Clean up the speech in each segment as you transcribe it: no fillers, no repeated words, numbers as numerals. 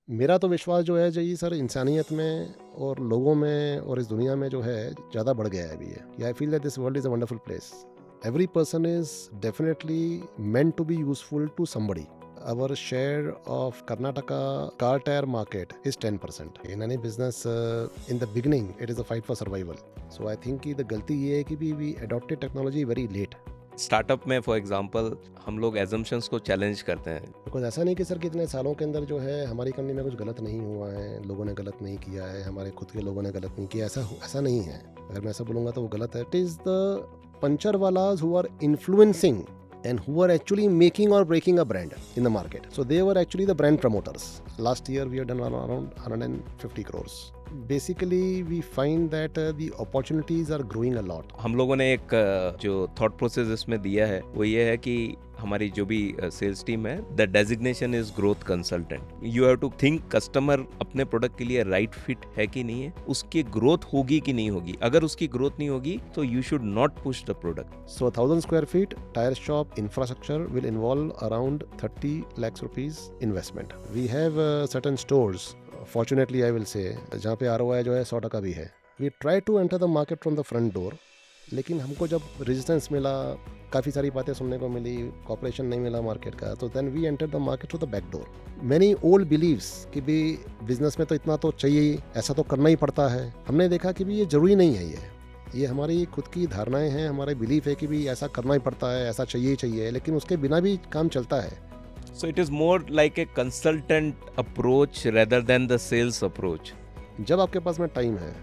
मेरा तो विश्वास जो है जी सर इंसानियत में और लोगों में और इस दुनिया में जो है ज़्यादा बढ़ गया है अभी ये। I feel that this world is a wonderful place. Every person is definitely meant to be useful to somebody. Our share of Karnataka car tire market is 10%. In any business, in the beginning, it is a fight for survival. So I think कि the गलती ये है कि भी we adopted technology very late. Startup में for example हम लोग assumptions को चैलेंज करते हैं। बिकॉज ऐसा नहीं कि सर कि इतने सालों के अंदर जो है हमारी कंपनी में कुछ गलत नहीं हुआ है, लोगों ने गलत नहीं किया है, हमारे खुद के लोगों ने गलत नहीं किया, ऐसा नहीं है। अगर मैं ऐसा बोलूँगा तो वो गलत है। It is the puncture wallahs who are influencing and who are actually making or breaking a brand in the market. So they were actually the brand promoters. Last year we have done around 150 crores. Basically we find that the opportunities are growing a lot. हम लोगों ने एक जो thought process इसमें दिया है वो ये है कि हमारी जो भी सेल्स टीम है, the designation is growth consultant. You have to think customer अपने प्रोडक्ट के लिए राइट फिट है कि नहीं है, उसकी ग्रोथ होगी कि नहीं होगी। अगर उसकी ग्रोथ नहीं होगी तो you should not push the product. So 1000 square feet tire shop infrastructure will involve around 30 lakhs rupees investment. We have certain stores, fortunately I will say, जहाँ पे ROI जो है 100% भी है. We try to enter the market from the front door, लेकिन हमको जब resistance मिला, काफ़ी सारी बातें सुनने को मिली, कॉपरेशन नहीं मिला मार्केट का, तो then we enter the market through the back door. Many old believes कि भी बिजनेस में तो इतना तो चाहिए ही, ऐसा तो करना ही पड़ता है। हमने देखा कि भी ये ज़रूरी नहीं है। ये हमारी खुद की धारणाएं हैं, हमारे बिलीफ है कि भी ऐसा करना ही पड़ता है, ऐसा चाहिए ही चाहिए, लेकिन उसके बिना भी काम चलता है। So it is more like a consultant approach rather than the sales approach. जब आपके पास में टाइम है,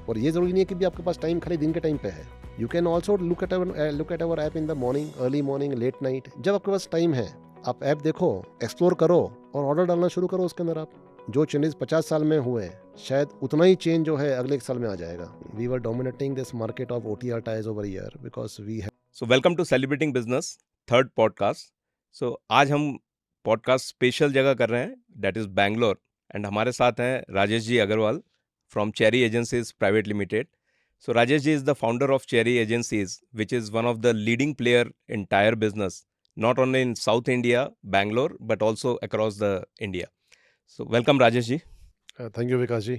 और ये ज़रूरी नहीं है कि भी आपके पास टाइम खाली दिन के टाइम पे है। You can also look at our app in the morning, early morning, late night. जब आपके पास टाइम है, आप ऐप देखो, एक्सप्लोर करो और ऑर्डर डालना शुरू करो उसके अंदर। आप जो चेंजेस 50 साल में हुए, शायद उतना ही चेंज जो है अगले एक साल में आ जाएगा। We were dominating this market of OTR tyres over year because we have. So welcome to celebrating business third podcast. So आज हम पॉडकास्ट स्पेशल जगह कर रहे हैं, दैट इज बैंगलोर। एंड हमारे साथ हैं Rajesh ji Agarwal from Cherry Agencies Private Limited. So Rajesh ji is the founder of Cherry Agencies, which is one of the leading player in tire business, not only in South India, Bangalore, but also across the India. So welcome Rajesh ji. Thank you Vikas ji.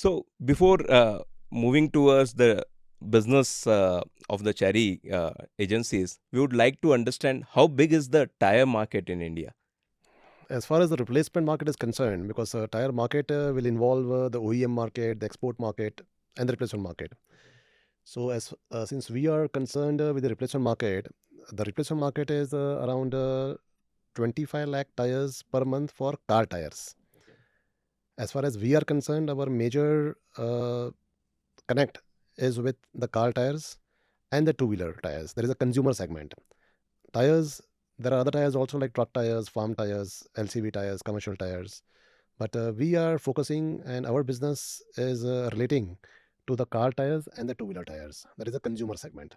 So before moving towards the business of the Cherry agencies, we would like to understand how big is the tire market in India? As far as the replacement market is concerned, because tire market will involve the OEM market, the export market, and the replacement market. So, as since we are concerned with the replacement market is around 25 lakh tires per month for car tires. As far as we are concerned, our major connect is with the car tires and the two-wheeler tires. There is a consumer segment. Tires, there are other tires also like truck tires, farm tires, LCV tires, commercial tires. But we are focusing, and our business is relating to the car tires and the two-wheeler tires. That is a consumer segment.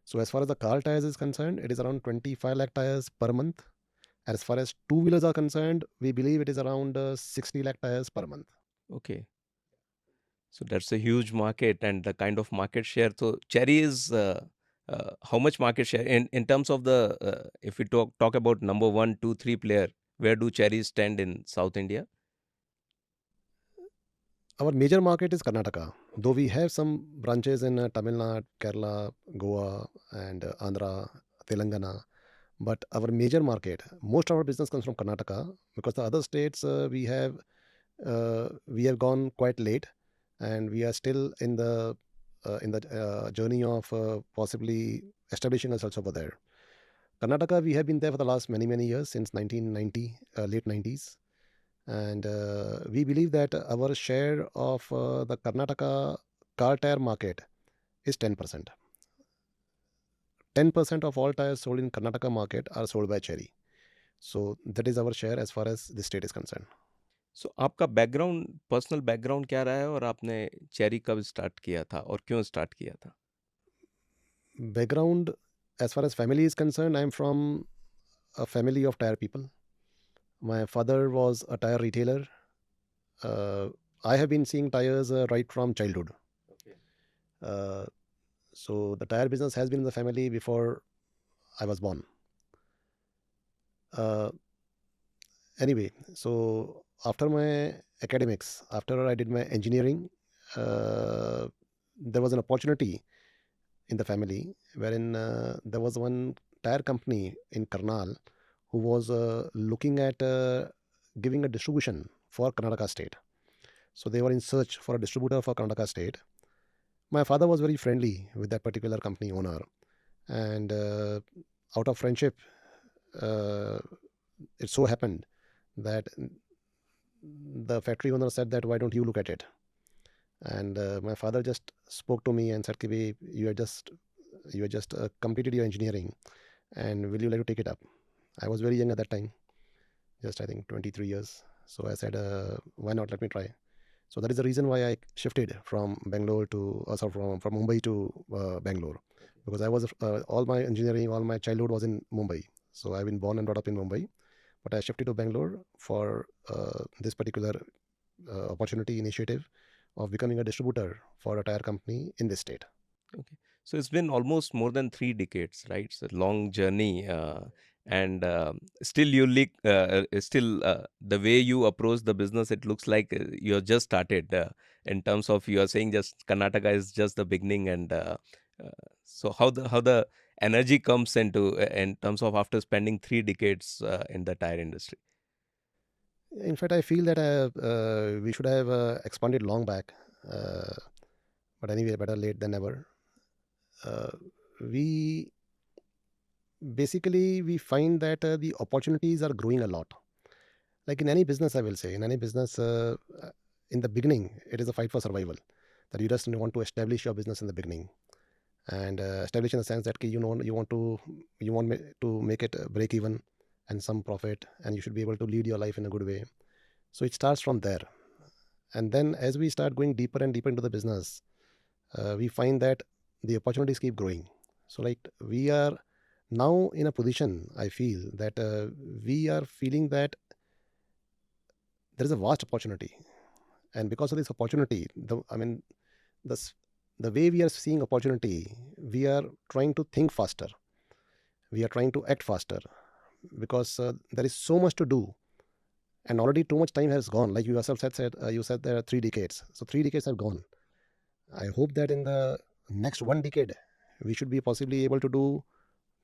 So as far as the car tires is concerned, it is around 25 lakh tires per month. As far as two-wheelers are concerned, we believe it is around 60 lakh tires per month. Okay. So that's a huge market and the kind of market share. So Cherry is how much market share in terms of the if we talk about number 1, 2, 3 player, where do Cherry stand in South India? Our major market is Karnataka, though we have some branches in Tamil Nadu, Kerala, Goa, and Andhra, Telangana. But our major market, most of our business comes from Karnataka, because the other states we have gone quite late, and we are still in the journey of possibly establishing ourselves over there. Karnataka, we have been there for the last many years, since 1990, late 90s, and we believe that our share of the Karnataka car tire market is 10%. 10% of all tires sold in Karnataka market are sold by Cherry. So that is our share as far as the state is concerned. So आपका background, personal background क्या रहा है और आपने cherry कब start किया था और क्यों स्टार्ट किया था? Background, as far as family is concerned, I am from a family of tire people. My father was a tire retailer. Uh, I have been seeing tires right from childhood. Okay. Uh, so the tire business has been in the family before I was born. Uh, anyway, so after my academics, after I did my engineering, there was an opportunity in the family wherein there was one tire company in Karnal who was looking at giving a distribution for Karnataka state. So they were in search for a distributor for Karnataka state. My father was very friendly with that particular company owner, and out of friendship, uh, it so happened that the factory owner said that why don't you look at it? And my father just spoke to me and said, "Ki, you have just completed your engineering, and will you like to take it up?" I was very young at that time, just I think 23 years. So I said, "Why not? Let me try." So that is the reason why I shifted from Bangalore to, sorry, from Mumbai to Bangalore, because I was all my engineering, all my childhood was in Mumbai. So I've been born and brought up in Mumbai, but I shifted to Bangalore for this particular opportunity initiative of becoming a distributor for a tire company in this state. Okay. So it's been almost more than 3 decades, right? It's a long journey, and still the way you approach the business, it looks like you have just started. In terms of you are saying just Karnataka is just the beginning, and uh, so how the energy comes into in terms of after spending 3 decades in the tire industry. In fact, I feel that we should have expanded long back, uh, but anyway, better late than never. Uh, we we find that the opportunities are growing a lot. Like in any business, I will say, in any business, in the beginning, it is a fight for survival. That you just want to establish your business in the beginning, and establish in the sense that ki, you want to make it break even and some profit, and you should be able to lead your life in a good way. So it starts from there, and then as we start going deeper and deeper into the business, we find that the opportunities keep growing. So like we are now in a position, I feel that we are feeling that there is a vast opportunity, and because of this opportunity, the s- the way we are seeing opportunity, we are trying to think faster, we are trying to act faster, because there is so much to do, and already too much time has gone. Like you yourself said you said there are 3 decades, so 3 decades have gone. I hope that in the next 1 decade, we should be possibly able to do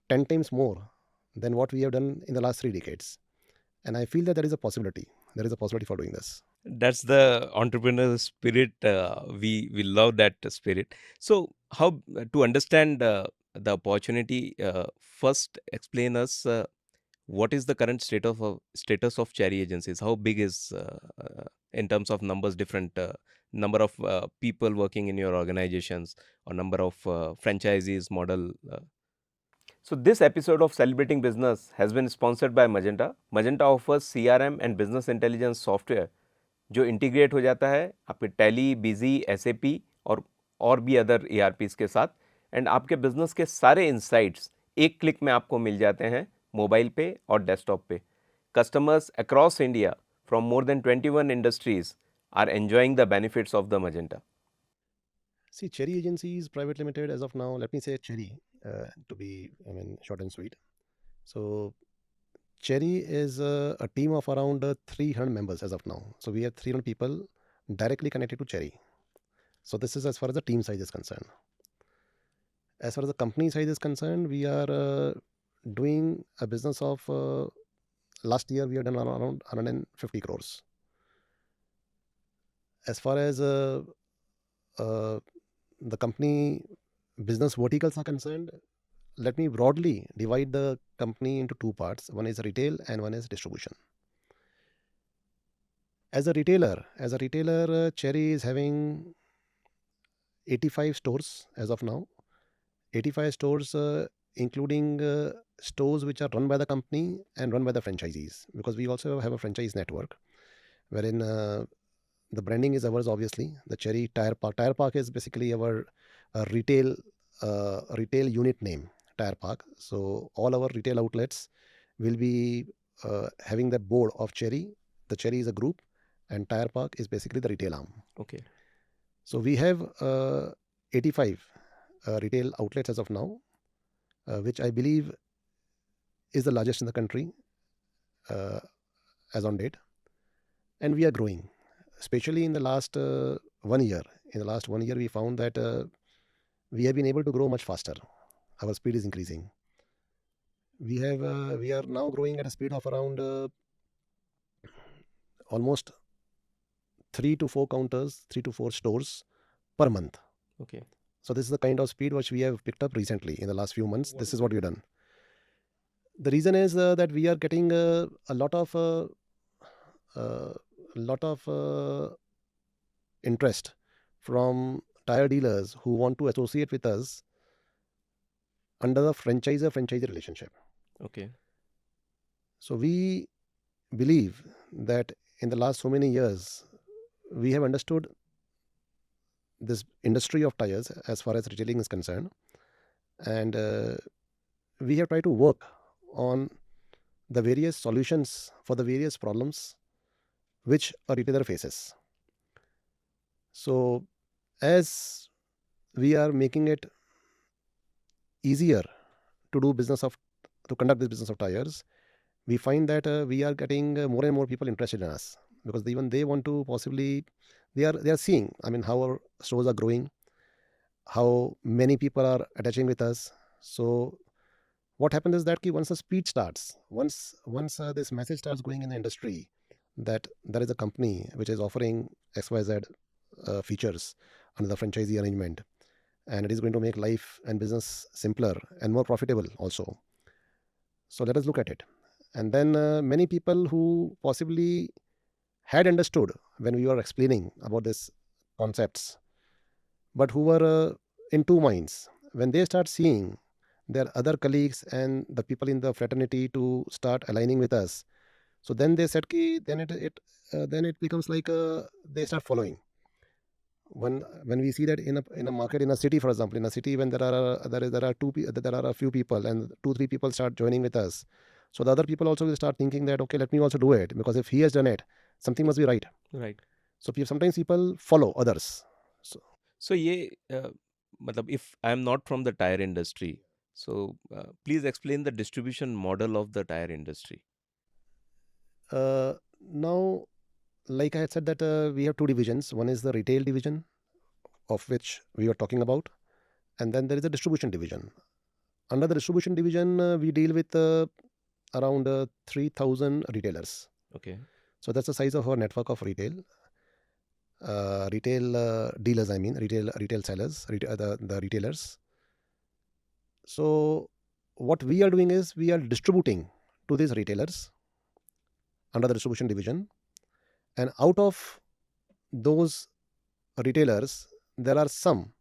10 times more than what we have done in the last 3 decades. And I feel that there is a possibility. There is a possibility for doing this. That's the entrepreneur spirit. We love that spirit. So, how to understand the opportunity? First, explain us what is the current status of Cherry Agencies. How big is in terms of numbers, different number of people working in your organizations, or number of franchisees model. So, this episode of Celebrating Business has been sponsored by Magenta. Magenta offers CRM and business intelligence software जो integrate हो जाता है आपके tally, busy, SAP और भी other ईआरपीस के साथ, and आपके बिजनेस के सारे इनसाइट्स एक क्लिक में आपको मिल जाते हैं मोबाइल पे और डेस्कटॉप पे. Customers across India from more than 21 industries are enjoying the benefits of the Magenta. See, Cherry Agencies Private Limited, as of now, let me say Cherry to be, short and sweet. So, Cherry is a team of around 300 members as of now. So, we have 300 people directly connected to Cherry. So, this is as far as the team size is concerned. As far as the company size is concerned, we are doing a business of last year we have done around 150 crores. As far as the company business verticals are concerned, let me broadly divide the company into two parts. One is retail and one is distribution. As a retailer, Cherry is having 85 stores as of now. 85 stores, including stores which are run by the company and run by the franchisees, because we also have a franchise network wherein the branding is ours, obviously. The Cherry Tire Park. Tire Park is basically our retail unit name, Tire Park. So all our retail outlets will be having that board of Cherry. The Cherry is a group, and Tire Park is basically the retail arm. Okay. So we have 85 retail outlets as of now, which I believe is the largest in the country as on date. and we are growing. Especially in the last 1 year. In the last 1 year, we found that we have been able to grow much faster. Our speed is increasing. We are now growing at a speed of around almost 3 to 4 stores per month. Okay. So this is the kind of speed which we have picked up recently in the last few months. This is what we've done. The reason is that we are getting a lot of uh, interest from tire dealers who want to associate with us under the franchisor-franchisee relationship. Okay. So we believe that in the last so many years, we have understood this industry of tires as far as retailing is concerned, and we have tried to work on the various solutions for the various problems which a retailer faces. So as we are making it easier to do business of to conduct this business of tires, we find that we are getting more and more people interested in us, because even they want to possibly they are seeing, I mean, how our stores are growing, how many people are attaching with us. So what happens is that once the speed starts, once this message starts going in the industry that there is a company which is offering XYZ features under the franchisee arrangement, and it is going to make life and business simpler and more profitable also. So let us look at it. And then many people who possibly had understood when we were explaining about these concepts, but who were in two minds, when they start seeing their other colleagues and the people in the fraternity to start aligning with us, so then they said ki then it becomes like they start following. When we see that in a market, in a city, for example, in a city, when there are a few people and 2 3 people start joining with us, so the other people also will start thinking that, okay, let me also do it, because if he has done it, something must be right. Right. So sometimes people follow others. So So ये मतलब if I am not from the tire industry, so please explain the distribution model of the tire industry. now, like I had said, that we have two divisions. One is the retail division, of which we are talking about, and then there is a distribution division. Under the distribution division, we deal with around 3,000 retailers. Okay. So that's the size of our network of retail dealers. I mean, retail sellers, the retailers. So what we are doing is we are distributing to these retailers under the distribution division, and out of those retailers, there are some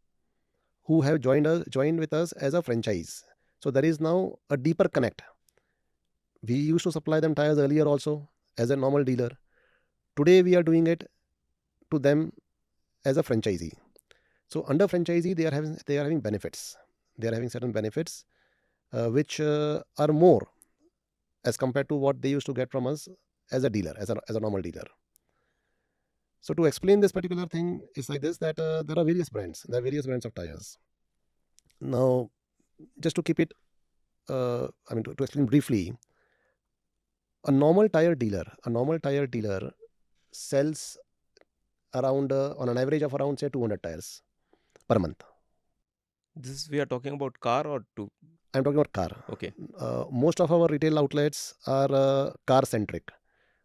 who have joined with us as a franchise. So there is now a deeper connect. We used to supply them tires earlier also as a normal dealer. Today we are doing it to them as a franchisee. So under franchisee, they are having benefits. They are having certain benefits which are more as compared to what they used to get from us as a dealer, as a normal dealer. So to explain this particular thing is like this, that there are various brands. There are various brands of tires. Now, just to keep it, to explain briefly, a normal tire dealer sells around on an average of around say 200 tires per month. This we are talking about car or two? I'm talking about car. Okay. Most of our retail outlets are car centric.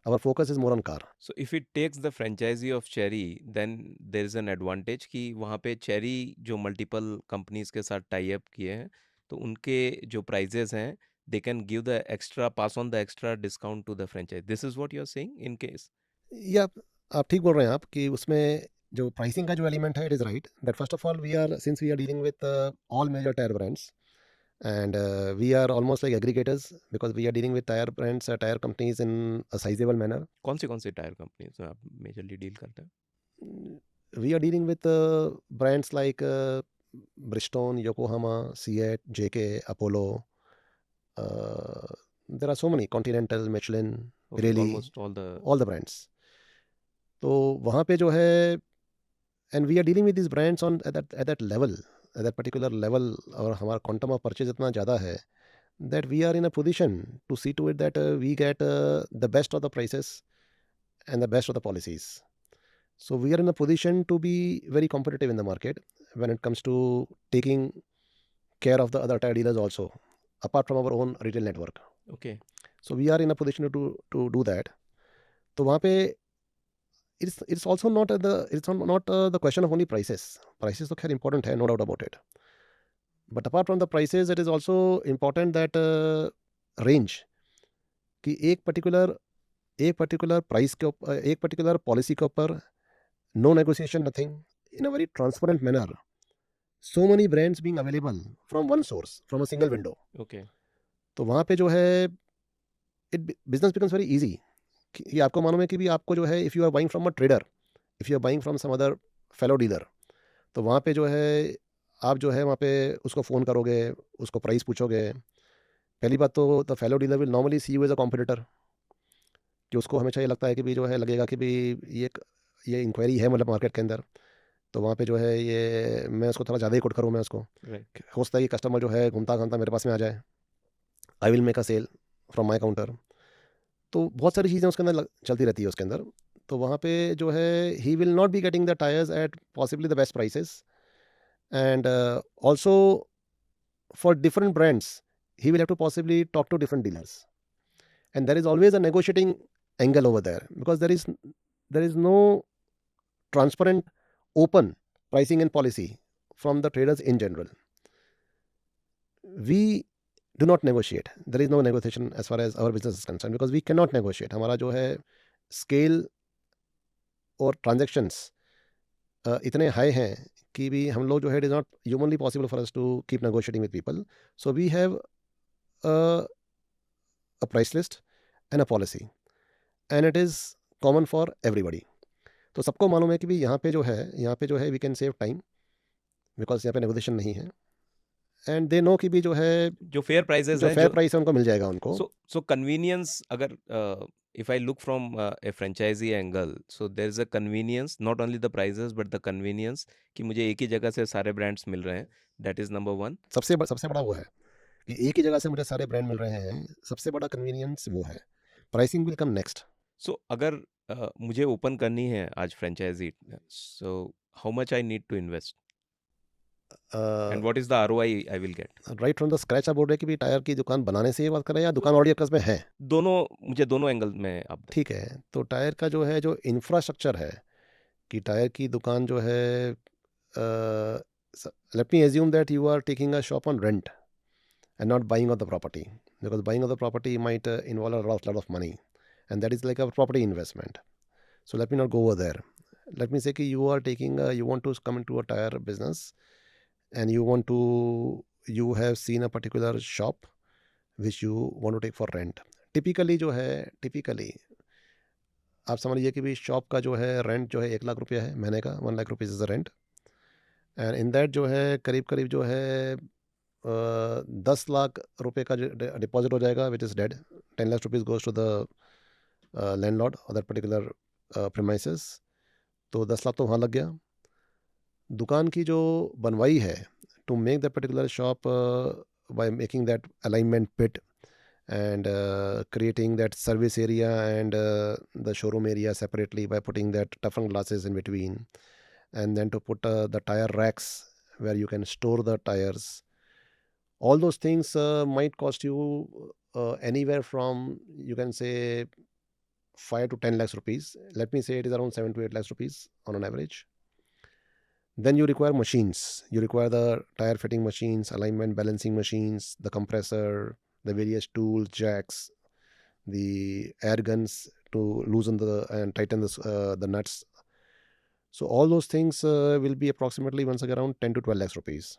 Our focus is more on car. So if it takes the franchisee of Cherry, then there is an advantage कि वहाँ पे Cherry जो multiple companies के साथ tie up किए हैं, तो उनके जो prices हैं, they can give the extra, pass on the extra discount to the franchise. This is what you are saying in case? या आप ठीक बोल रहे हैं आप कि उसमें जो प्राइसिंग का जो एलिमेंट है, it is right that first of all we are dealing with all major tyre brands, and we are almost like aggregators, because we are dealing with tire brands, tire companies in a sizable manner. कौन से tyre companies में आप majorly deal करते हैं? We are dealing with brands like Bridgestone, Yokohama, Seat, JK, Apollo. There are so many, Continental, Michelin, Okay, Pirelli, almost all the brands. तो वहाँ पे जो है, and we are dealing with these brands on at that level, at that particular level, और हमारा quantum of purchase इतना ज़्यादा है that we are in a position to see to it that we get the best of the prices, and the best of the policies. So we are in a position to be very competitive in the market when it comes to taking care of the other tire dealers also, apart from our own retail network. Okay. So we are in a position to do that. तो वहाँ पे it's also not the question of only prices. Prices तो खैर important है, no doubt about it. But apart from the prices, it is also important that range कि एक particular price के ऊपर, एक पर्टिकुलर पॉलिसी के ऊपर no negotiation, nothing, in a very transparent manner, so many brands being available from one source, from a single window. Okay. तो वहाँ पे जो है it business becomes very easy. ये आपको मालूम है कि भी आपको जो है, if you are buying from a trader, if you are buying from some other fellow dealer, तो वहाँ पे जो है आप जो है वहाँ पे उसको फ़ोन करोगे, उसको प्राइस पूछोगे. पहली बात तो the fellow dealer will normally see you as a competitor, कि उसको हमेशा ये लगता है कि भी जो है लगेगा कि भी ये इंक्वायरी है मतलब मार्केट के अंदर, तो वहाँ पे जो है ये मैं उसको थोड़ा ज़्यादा ही कोट करूँ मैं उसको. Right. हो सकता है कि कस्टमर जो है घूमता घामता मेरे पास में आ जाए, I will make a sale from my counter. तो बहुत सारी चीज़ें उसके अंदर चलती रहती है उसके अंदर. तो वहाँ पे जो है he will not be getting the tyres eight possibly the best prices, and also for different brands he will have to possibly talk to different dealers, and there is always a negotiating angle over there, because there is no transparent open pricing and policy from the traders in general. We do not negotiate. There is no negotiation as far as our business is concerned, because we cannot negotiate. हमारा जो है scale और transactions इतने high हैं कि भी हम लोग जो है, it is not humanly possible for us to keep negotiating with people. So we have a price list and a policy, and it is common for everybody. तो सबको मालूम है कि भी यहाँ पे जो है we can save time, because यहाँ पे नेगोशिएशन नहीं है, एंड दे नो कि भी जो है जो फेयर प्राइसेस जो हैं, फेयर जो प्राइस है उनको मिल जाएगा उनको. so convenience, अगर if I look from a franchisee angle, so there is a convenience, not only the prices but the convenience, कि मुझे एक ही जगह से सारे ब्रांड्स मिल रहे हैं. That is number one. सबसे बड़ा वो है कि एक ही जगह से मुझे सारे ब्रांड मिल रहे हैं. सबसे बड़ा कन्वीनियंस वो है. Pricing will come next. So अगर मुझे ओपन करनी है आज franchise, so how much I need to invest and what is the ROI I will get? Right from the scratch आप बोल रहे हैं कि भी टायर की दुकान बनाने से ये बात कर रहे हैं या दुकान ऑलरेडी आपके पास में है? मुझे दोनों एंगल में आप ठीक है. तो टायर का जो है जो इंफ्रास्ट्रक्चर है कि टायर की दुकान जो है, let me assume that you are taking a shop on rent and not buying of the property, because buying of the property might involve a lot of money, and that is like a property investment. So let me not go over there. Let me say कि you are taking you want to come into a tire business, and you have seen a particular shop which you want to take for rent. Typically आप समझ लीजिए कि भी shop का जो है rent जो है 1 लाख रुपया है महीने का. 1 lakh rupees is the rent, and in that जो है करीब जो है 10 लाख रुपए का डिपॉजिट हो जाएगा, which is dead. 10 lakh rupees goes to the landlord of that particular premises. तो 10 लाख तो वहाँ लग गया. दुकान की जो बनवाई है to make that particular shop by making that alignment pit and creating that service area and the showroom area separately by putting that toughened glasses in between, and then to put the tire racks where you can store the tires. All those things might cost you anywhere from, you can say, 5 to 10 lakhs rupees. Let me say it is around 7 to 8 lakhs rupees on an average. Then you require machines. You require the tire fitting machines, alignment balancing machines, the compressor, the various tools, jacks, the air guns to loosen and tighten the nuts. So all those things will be approximately once again around 10 to 12 lakhs rupees.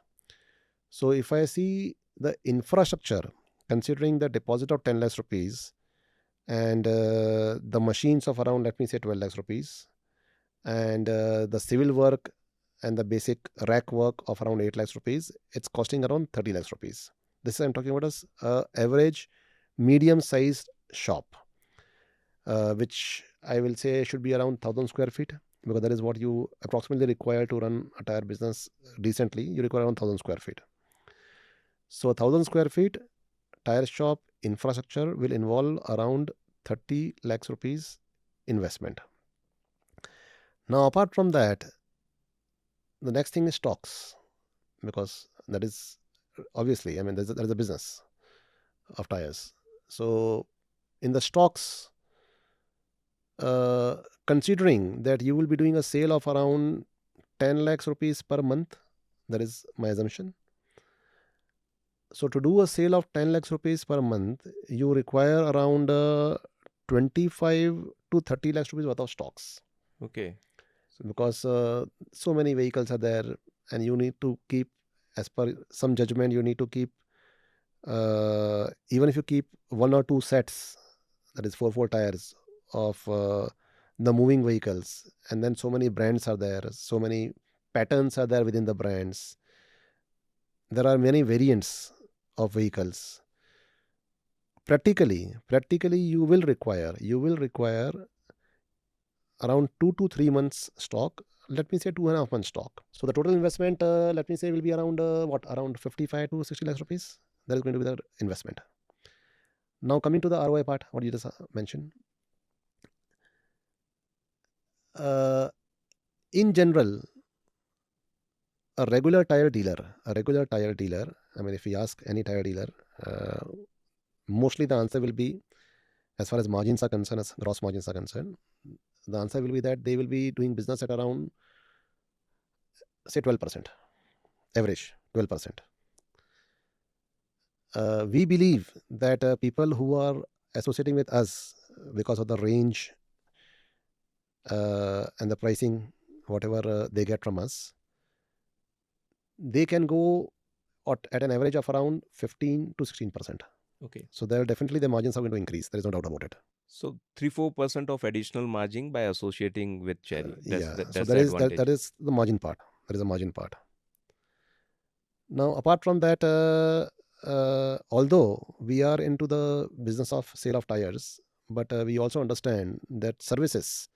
So if I see the infrastructure, considering the deposit of 10 lakhs rupees and the machines of around, let me say, 12 lakhs rupees, and the civil work and the basic rack work of around 8 lakhs rupees, it's costing around 30 lakhs rupees. This I'm talking about as average medium-sized shop, which I will say should be around 1,000 square feet, because that is what you approximately require to run a tire business decently. You require around 1,000 square feet. So 1,000 square feet tire shop infrastructure will involve around 30 lakhs rupees investment. Now, apart from that, the next thing is stocks, because that is obviously, I mean, there's a business of tires. So, in the stocks, considering that you will be doing a sale of around 10 lakhs rupees per month, that is my assumption. So, to do a sale of 10 lakhs rupees per month, you require around 25 to 30 lakhs rupees worth of stocks, Okay. because so many vehicles are there, and you need to keep, as per some judgment, you need to keep, even if you keep one or two sets, that is four tires of the moving vehicles, and then so many brands are there, so many patterns are there within the brands. There are many variants of vehicles. Practically, you will require around 2 to 3 months stock. Let me say 2.5 months stock. So the total investment, let me say, will be around around 55 to 60 lakhs rupees. That is going to be the investment. Now coming to the ROI part, what you just mentioned. In general, a regular tire dealer, I mean, if we ask any tire dealer, mostly the answer will be, as far as margins are concerned, as gross margins are concerned, the answer will be that they will be doing business at around, say, 12%, average 12%. We believe that people who are associating with us because of the range and the pricing, whatever they get from us, they can go at an average of around 15 to 16%. Okay. So there definitely the margins are going to increase. There is no doubt about it. So 3-4% of additional margin by associating with Cherry. Yeah. That's So the advantage. that is the margin part. That is the margin part. Now, apart from that, although we are into the business of sale of tires, but we also understand that services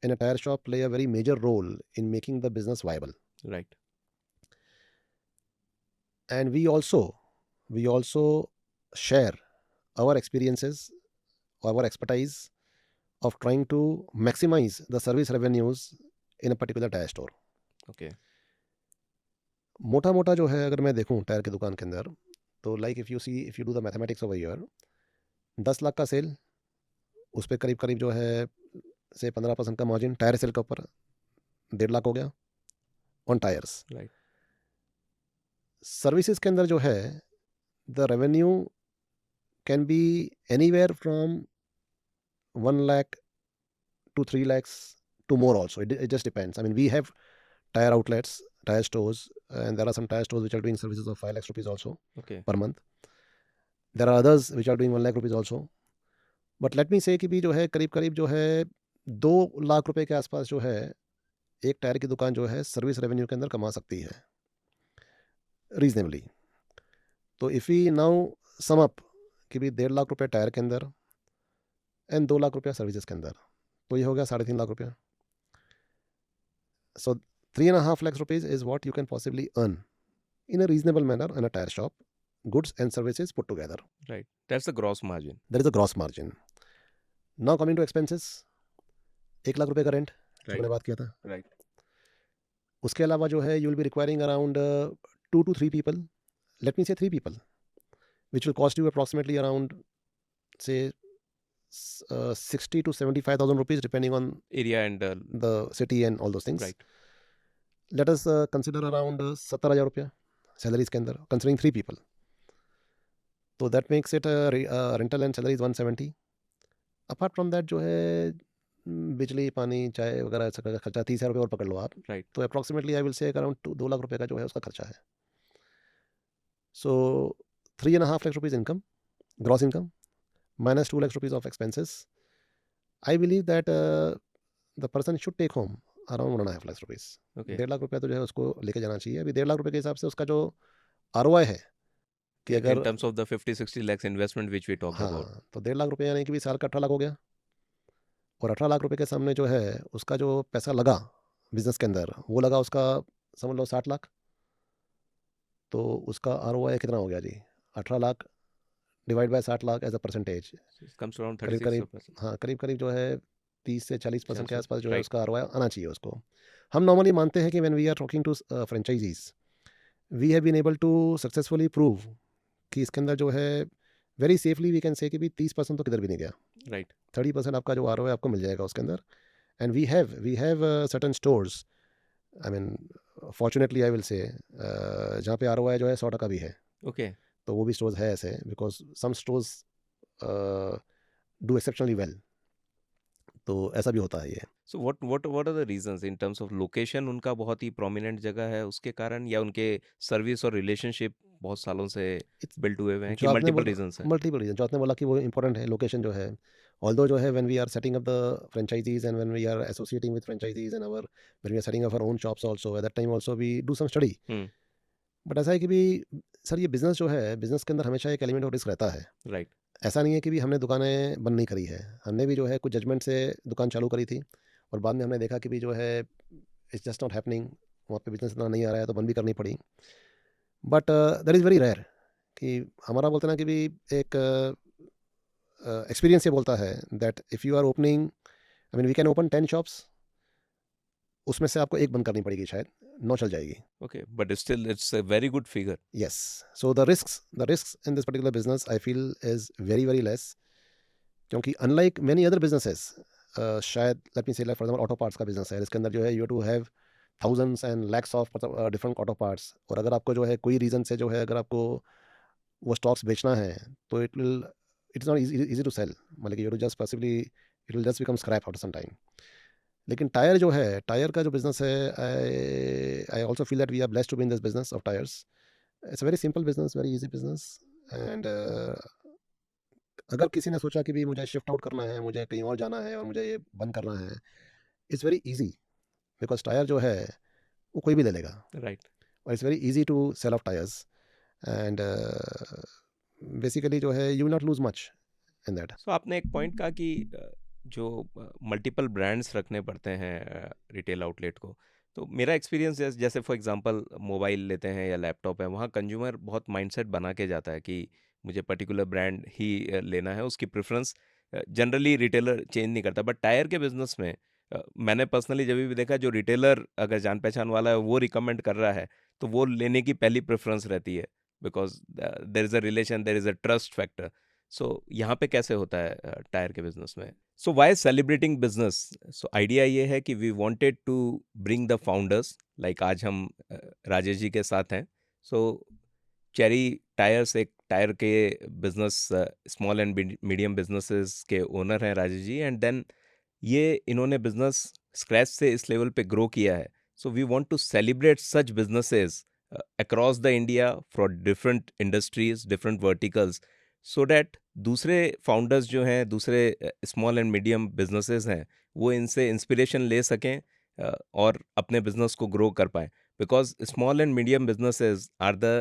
in a tire shop play a very major role in making the business viable. Right. And we also share our experiences, our expertise of trying to maximize the service revenues in a particular tire store. Okay. मोटा मोटा जो है, अगर मैं देखूं tyre की दुकान के अंदर, तो like if you do the mathematics over year, 10 lakh का सेल, उस पर करीब करीब जो है से 15% का मार्जिन टायर सेल के ऊपर, 1.5 लाख हो गया ऑन टायर्स. Right. सर्विसेज के अंदर जो है, the revenue can be anywhere from 1 lakh to 3 lakhs to more also. It just depends. I mean, we have tire outlets, tire stores, and there are some tire stores which are doing services of 5 lakhs rupees also Okay. per month. There are others which are doing 1 lakh rupees also. But let me say कि भी जो है करीब जो है 2 लाख रुपए के आसपास जो है एक टायर की दुकान जो है सर्विस रेवेन्यू के अंदर कमा सकती है रीजनेबली. तो if we now sum up कि भी 1.5 लाख रुपए टायर के अंदर एंड 2 लाख रुपया सर्विसेज के अंदर, तो ये हो गया 3.5 लाख रुपया. So 3.5 lakhs rupees is what you can possibly earn in a reasonable manner in a tire shop, goods and services put together. Right. That's the gross margin. That is the gross margin. Now coming to expenses, 1 lakh रुपए का rent जो मैंने बात किया था. Right. उसके अलावा जो है you will be requiring around 2 to 3 people. Let me say 3 people, which will cost you approximately around, say, 60 to 75,000 rupees depending on Area and the city and all those things. right. Let us consider around 70,000 रुपया salaries के अंदर, considering 3 people. So that makes it rental and salary is 170. Apart from that जो है बिजली पानी चाय वगैरह ऐसा का खर्चा 30,000 रुपये और पकड़ लो आप. Right. तो अप्रॉक्सीमेटली आई विल से अराउंड 2 लाख रुपए का जो है उसका खर्चा है. सो 3.5 lakh rupees income, gross income, minus 2 lakhs rupees of expenses. I believe that the person should take home around 1.5 lakhs rupees. Okay. 1.5 lakh रुपया तो जो है उसको लेके जाना चाहिए. अभी 1.5 लाख रुपए के हिसाब से उसका जो ROI है कि अगर In terms of the 50-60 lakhs investment which we talked about. हाँ, तो 1.5 लाख रुपये यानी कि भी साल का 18 लाख हो गया. और 18 लाख रुपए के सामने जो है उसका जो पैसा लगा बिजनेस के अंदर, वो लगा उसका समझ लो 60 लाख. तो उसका ROI कितना हो गया जी? 18 lakh divide by 60 lakh as a percentage, comes around करीब 36%. हाँ, करीब जो है 30 से 40% के 40, आसपास जो है राइट. उसका आरओआई आना चाहिए उसको। हम नॉर्मली मानते हैं कि when we are talking to franchisees, we have been able to successfully prove कि इसके अंदर जो है very safely we can say कि भी 30% तो किधर भी नहीं गया। राइट. 30% आपका जो आरओआई आपको मिल जाएगा उसके अंदर। And we have certain stores, I mean fortunately I will say, जहाँ पे आरओआई जो है 100% भी है। ओके. तो वो भी स्टोर्स है ऐसे, because some stores do exceptionally well. तो ऐसा भी होता है ये। So what are the reasons in terms of location? उनका बहुत ही प्रोमिनेंट जगह है उसके कारण, या उनके सर्विस और रिलेशनशिप बहुत सालों से It's- बिल्ट हुए हुए हैं, कि जो आपने मल्टीपल बोला, रीजंस हैं? मल्टीपल रीजन जो आपने बोला कि वो इंपॉर्टेंट है लोकेशन जो है। ऑल्दो जो है when we are setting up the franchisees and when we are associating with franchisees and our when we are setting up our own shops also, at that time also we do some study। Hmm. But ऐसा है कि भी sir ये business जो है, business के अंदर हमेशा एक एलिमेंट ऑफ रिस्क रहता है। राइट. ऐसा नहीं है कि भी हमने दुकानें बंद नहीं करी है, हमने भी जो है कुछ जजमेंट से दुकान चालू करी थी, और बाद में हमने देखा कि भी जो है इट्स जस्ट नॉट हैपनिंग, वहाँ पे बिजनेस इतना नहीं आ रहा है तो बंद भी करनी पड़ी। But that is very rare कि हमारा बोलते ना कि भी एक एक्सपीरियंस ये बोलता है that if you are opening, I mean we can open 10 shops, उसमें से आपको एक बंद करनी पड़ेगी, शायद 9 चल जाएगी। Okay, but still it's a very good figure. Yes, so the risk in this particular business I feel is very very less, क्योंकि अनलाइक मेनी अदर बिजनेसेस, शायद let me say like for example auto parts का business है, इसके अंदर जो है you too have thousands and lakhs of different auto parts, और अगर आपको जो है कोई रीज़न से जो है अगर आपको वो स्टॉक्स बेचना है तो it's not easy to sell, मतलब कि you just possibly it will just become scrap after some time. लेकिन टायर जो है, टायर का जो बिजनेस है, I also feel that we are blessed to be in this business of tyres. It's a very simple business, very easy business. And अगर किसी ने सोचा कि भी मुझे शिफ्ट आउट करना है, मुझे कहीं और जाना है और मुझे ये बंद करना है, it's very easy, because tyre जो है वो कोई भी ले लेगा, राइट. और it's very easy to sell off tyres. And basically जो है you will not lose much in that. So आपने एक पॉइंट कहा कि जो मल्टीपल ब्रांड्स रखने पड़ते हैं रिटेल आउटलेट को, तो मेरा एक्सपीरियंस जैसे फॉर एग्जांपल मोबाइल लेते हैं या लैपटॉप है, वहाँ कंज्यूमर बहुत माइंडसेट बना के जाता है कि मुझे पर्टिकुलर ब्रांड ही लेना है, उसकी प्रेफरेंस जनरली रिटेलर चेंज नहीं करता। बट टायर के बिजनेस में मैंने पर्सनली जब भी देखा, जो रिटेलर अगर जान पहचान वाला है वो रिकमेंड कर रहा है, तो वो लेने की पहली प्रेफरेंस रहती है, because there is a relation, there is a trust factor. So यहाँ पे कैसे होता है टायर के बिजनेस में? So why celebrating business? So idea ये है कि we wanted to bring the founders, like आज हम राजेश जी के साथ हैं। सो चेरी टायर्स एक टायर के business, small and medium businesses के ओनर हैं राजेश जी, एंड देन ये इन्होंने बिजनेस स्क्रैच से इस लेवल पे ग्रो किया है। So we want to celebrate such businesses across the India for different industries, different verticals, so that दूसरे फाउंडर्स जो हैं, दूसरे स्मॉल एंड मीडियम बिजनेसेस हैं, वो इनसे इंस्पिरेशन ले सकें और अपने बिजनेस को ग्रो कर पाएँ, because small and medium businesses are the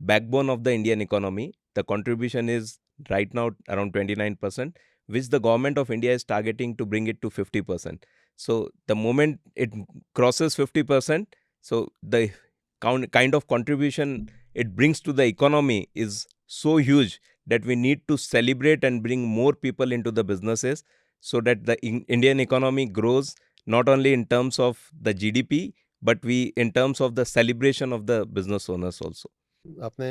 backbone of the Indian economy. The contribution is right now around 29%, which the government of India is targeting to bring it to 50%. So the moment it crosses 50%, so the kind of contribution it brings to the economy is so huge that we need to celebrate and bring more people into the businesses, so that the Indian economy grows not only in terms of the GDP, but we in terms of the celebration of the business owners also. आपने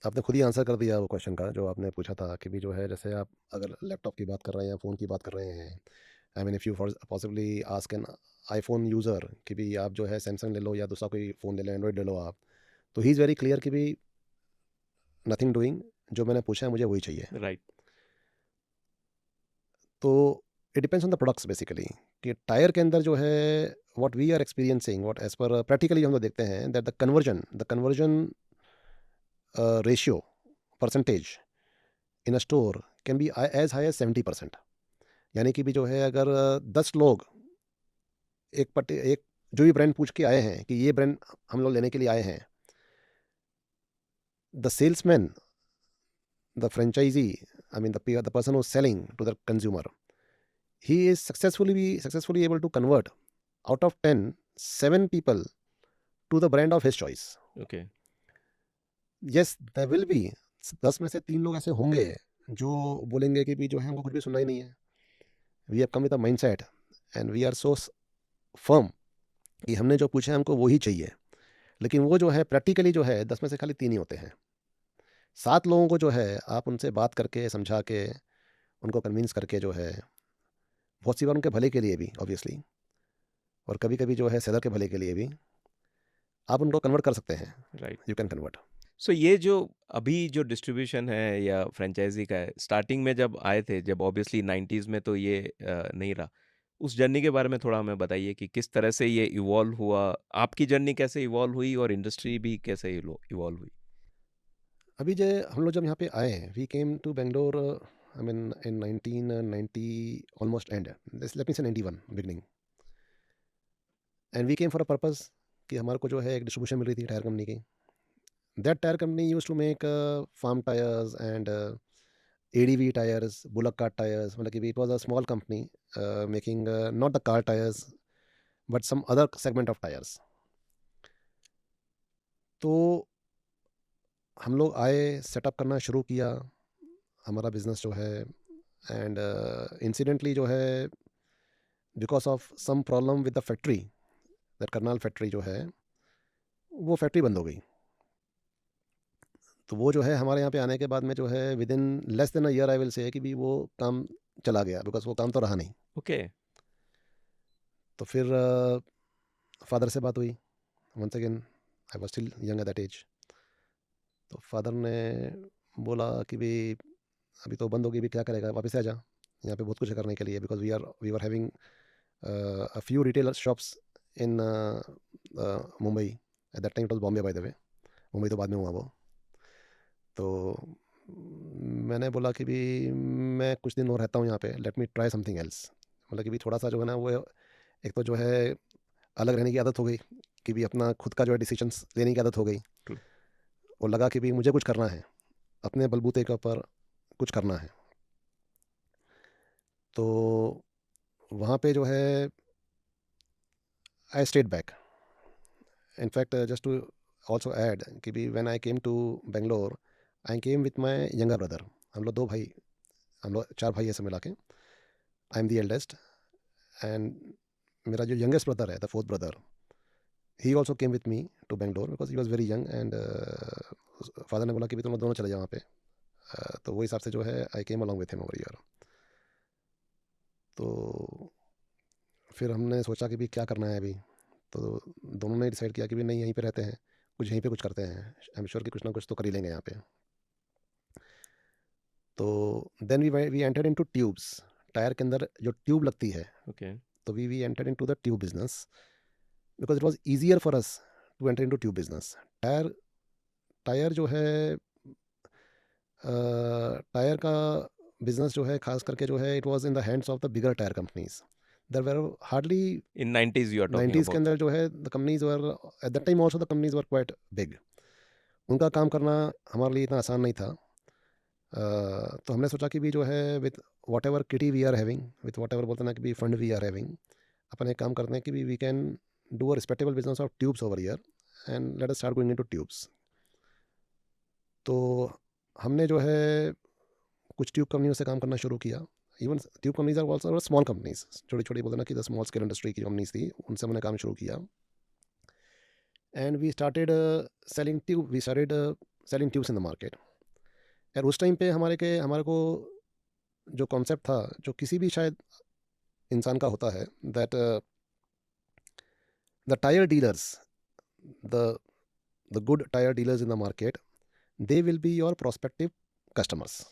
आपने खुद ही answer कर दिया वो question का जो आपने पूछा था कि भी जो है, जैसे आप अगर लैपटॉप की बात कर रहे हैं या फ़ोन की बात कर रहे हैं, I mean if you possibly ask an iPhone user कि भी आप जो है सैमसंग ले लो या दूसरा कोई फ़ोन ले लो, एंड्रॉइड ले लो आप, तो ही इज़ वेरी क्लियर कि भी नथिंग डूइंग, जो मैंने पूछा है मुझे वही चाहिए। Right. तो it depends on the products basically, कि टायर के अंदर जो है what we are experiencing, what as per practically हम लोग देखते हैं that the conversion ratio percentage in a store can be as high as 70%। यानी कि भी जो है अगर 10 लोग एक जो भी ब्रांड पूछ के आए हैं कि ये ब्रांड हम लोग लेने के लिए आए हैं, the salesman, the franchisee, I mean the person who selling to the consumer, he is successfully able to convert out of 10 7 people to the brand of his choice. Okay. Yes, there will be 10 में से 3 लोग ऐसे होंगे जो बोलेंगे कि भी जो है हमको कुछ भी सुनना ही नहीं है। We have come with a mindset and we are so firm कि हमने जो पूछा है हमको वो ही चाहिए। लेकिन वो जो है प्रैक्टिकली जो है 10 में से खाली 3 ही होते हैं। 7 लोगों को जो है आप उनसे बात करके, समझा के, उनको कन्विंस करके जो है, बहुत सी बार उनके भले के लिए भी ऑब्वियसली, और कभी-कभी जो है सेलर के भले के लिए भी, आप उनको कन्वर्ट कर सकते हैं। Right. You can convert. So ये जो अभी जो डिस्ट्रीब्यूशन है या फ्रेंचाइजी का है, स्टार्टिंग में जब आए थे, जब ऑब्वियसली 90s में तो ये नहीं रहा, उस जर्नी के बारे में थोड़ा हमें बताइए कि किस तरह से ये इवॉल्व हुआ, आपकी जर्नी कैसे इवॉल्व हुई और इंडस्ट्री भी कैसे इवॉल्व हुई। अभी जो हम लोग जब यहाँ पे आए, we came to Bangalore I mean in 1990 almost end, let me say 91 beginning, and we came for a purpose कि हमारे को जो है एक डिस्ट्रीब्यूशन मिल रही थी टायर कंपनी की। That tyre company use to make farm tyres and ADV tires, Bullock cart tires, मतलब कि it was a small company making not the car tires but some other segment of tires. तो हम लोग आए, setup करना शुरू किया हमारा बिजनेस जो है, एंड इंसिडेंटली जो है because of some problem with the factory, that Karnal factory जो है वो फैक्ट्री बंद हो गई। तो वो जो है हमारे यहाँ पे आने के बाद में जो है with in less than a year I will say कि भी वो काम चला गया, बिकॉज वो काम तो रहा नहीं। ओके। तो फिर फादर से बात हुई, once again I was still young at that age. तो फादर ने बोला कि भी अभी तो बंद होगी, भी क्या करेगा, वापस आ जा, यहाँ पे बहुत कुछ है करने के लिए, because we are having a few retail shops in Mumbai. At that time it was Bombay by the way, Mumbai तो बाद में हुआ वो। तो मैंने बोला कि भी मैं कुछ दिन और रहता हूँ यहाँ पे, let me try something else. मतलब कि भी थोड़ा सा जो है ना वो, एक तो जो है अलग रहने की आदत हो गई, कि भी अपना खुद का जो है डिसीजंस लेने की आदत हो गई, True. और लगा कि भी मुझे कुछ करना है, अपने बलबूते के ऊपर कुछ करना है। तो वहाँ पे जो है I stayed back. In fact just to also add कि भी when I came to Bangalore, I came with my younger brother. हम लोग 2 भाई, हम लोग 4 भाई ऐसे मिला के, I am the eldest, and मेरा जो यंगेस्ट ब्रदर है, the fourth brother, he also came with me to Bangalore because he was very young, and father ने बोला कि भी तुम लोग दोनों चले जाओ वहाँ पे। तो वो हिसाब से जो है I came along with him over year. तो फिर हमने सोचा कि भी क्या करना है अभी। तो दोनों ने डिसाइड किया कि भी नहीं, यहीं पे रहते हैं, कुछ यहीं पे कुछ करते हैं, आई एम श्योर कि कुछ ना कुछ तो कर ही लेंगे यहाँ पे। तो then we entered into tubes, tyre के अंदर जो ट्यूब लगती है, ओके। तो we entered into the tube business because it was easier for us to enter into tube business. Tyre tyre जो है टायर का बिजनेस जो है खास करके जो है it was in the hands of the bigger tyre companies. There were hardly in 90s you are talking 90s के अबाउट। अंदर जो है the companies were at that time also the companies were quite big. उनका काम करना हमारे लिए इतना आसान नहीं था। तो हमने सोचा कि भी जो है with whatever kitty we are having, with whatever बोलते हैं ना कि भी फंड वी आर हैविंग, अपन एक काम करते हैं कि भी we can do a respectable business of tubes over year and let us start going into tubes. तो हमने जो है कुछ ट्यूब कंपनियों से काम करना शुरू किया। Even tube companies are also small companies, छोटी छोटी बोलते हैं ना कि द स्मॉल स्केल इंडस्ट्री की कंपनीज थी, उनसे हमने काम शुरू किया। And we started selling tubes in the market. और उस टाइम पे हमारे को जो कॉन्सेप्ट था, जो किसी भी शायद इंसान का होता है, that the tyre dealers, the good tyre dealers in the market, they will be your prospective customers.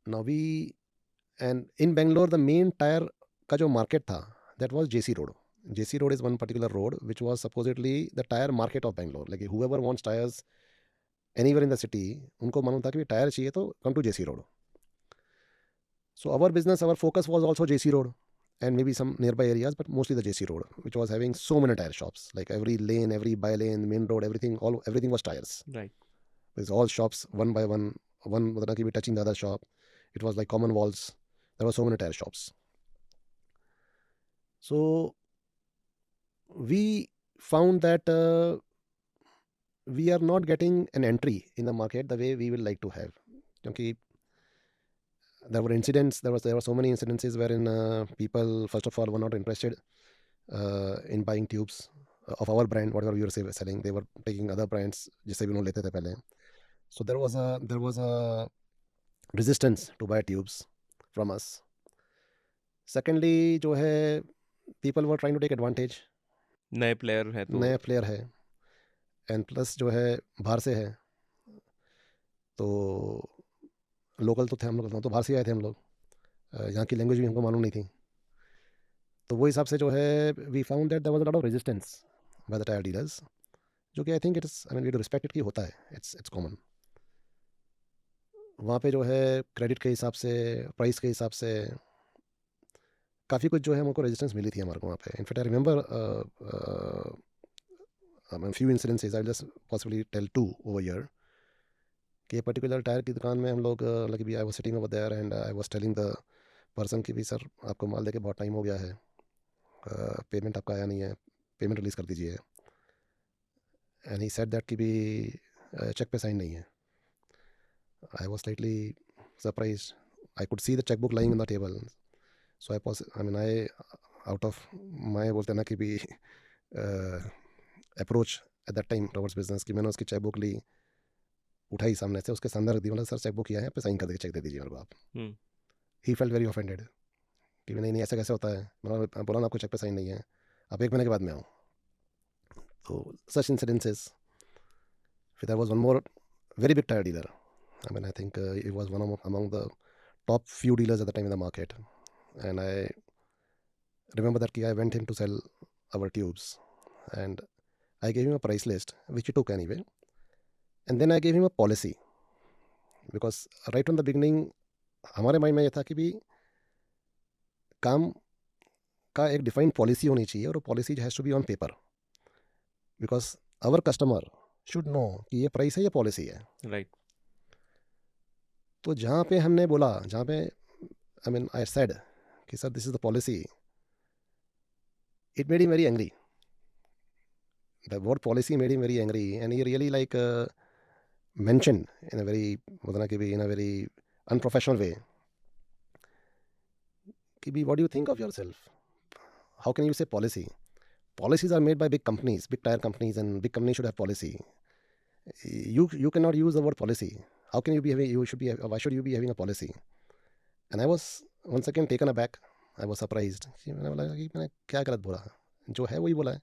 Now we and in Bangalore the main tyre का जो मार्केट था, that was JC road. JC road is one particular road which was supposedly the tyre market of Bangalore, like whoever wants tyres anywhere in the city, उनको मालूम था कि tyre चाहिए तो come to JC road. So our business, our focus was also JC Road and maybe some nearby areas, but mostly the JC Road, which was having so many tire shops. Like every lane, every by lane, main road, everything was tires. Right. There's all shops one by one, one मतलब कि भी touching the other shop. It was like common walls. There were so many tire shops. So we found that we are not getting an entry in the market the way we will like to have. क्योंकि there were incidents, there were so many incidences wherein people first of all were not interested in buying tubes of our brand, whatever we were selling. They were taking other brands जिससे भी उन्होंने लेते थे पहले. So there was a resistance to buy tubes from us. Secondly, जो है people were trying to take advantage. नए player हैं तो नया प्लेयर है एंड प्लस जो है बाहर से है, तो लोकल तो थे हम लोग, तो बाहर से आए थे हम लोग, यहाँ की लैंग्वेज भी हमको मालूम नहीं थी. तो वो हिसाब से जो है we found that there was a lot of resistance by the tyre dealers, जो कि I think it's, I mean we do respect it, कि होता है, इट्स कॉमन. वहाँ पे जो है क्रेडिट के हिसाब से, प्राइस के हिसाब से काफ़ी कुछ जो है हमको रेजिस्टेंस मिली थी हमारे को वहाँ पे. In fact I remember few incidences, I just possibly tell to over year, कि पर्टिकुलर टायर की दुकान में हम लोग like be I was sitting over there and I was telling the person कि भी सर आपको माल देके बहुत टाइम हो गया है, पेमेंट आपका आया नहीं है, पेमेंट रिलीज़ कर दीजिए. एंड ही सेड दैट कि भी चेक पे साइन नहीं है. I was slightly surprised. I could see the cheque book lying on the table. So I mean I out of my बोलते हैं ना कि भी approach eight that time towards business, कि मैंने उसकी चेक बुक ली, उठाई सामने से, उसके सामने रख दी, मतलब सर चेक बुक किया है, पे साइन कर दे, चेक दे दीजिए मेरे को आप. ही फेल्ट वेरी ऑफेंडेड कि नहीं नहीं ऐसा कैसे होता है. मैंने बोला ना आपको चेक पे साइन नहीं है, आप 1 महीने के बाद में आओ. तो सच इंसिडेंसेस. फिर there was one more very big tyre dealer. I mean I think it was one among the top few dealers at the time in the market, and I remember that I went him to sell our tubes, and I gave him a price list which he took anyway, and then I gave him a policy, because right from the beginning हमारे mind में ये था कि भी काम का एक defined policy होनी चाहिए, और वो policy has to be on paper, because our customer should know कि ये प्राइस है, ये पॉलिसी है. राइट. तो जहाँ पे हमने बोला, जहाँ पे आई मीन आई सेड कि sir this is the policy, it made him very angry. The word policy made him very angry, and he really like mentioned in a very, in a very unprofessional way, कि भी what do you think of yourself? How can you say policy? Policies are made by big companies, big tire companies, and big companies should have policy. You cannot use the word policy. How can you be having, why should you be having a policy? And I was once again taken aback. I was surprised. मैंने बोला कि मैंने क्या गलत बोला, जो है वही बोला है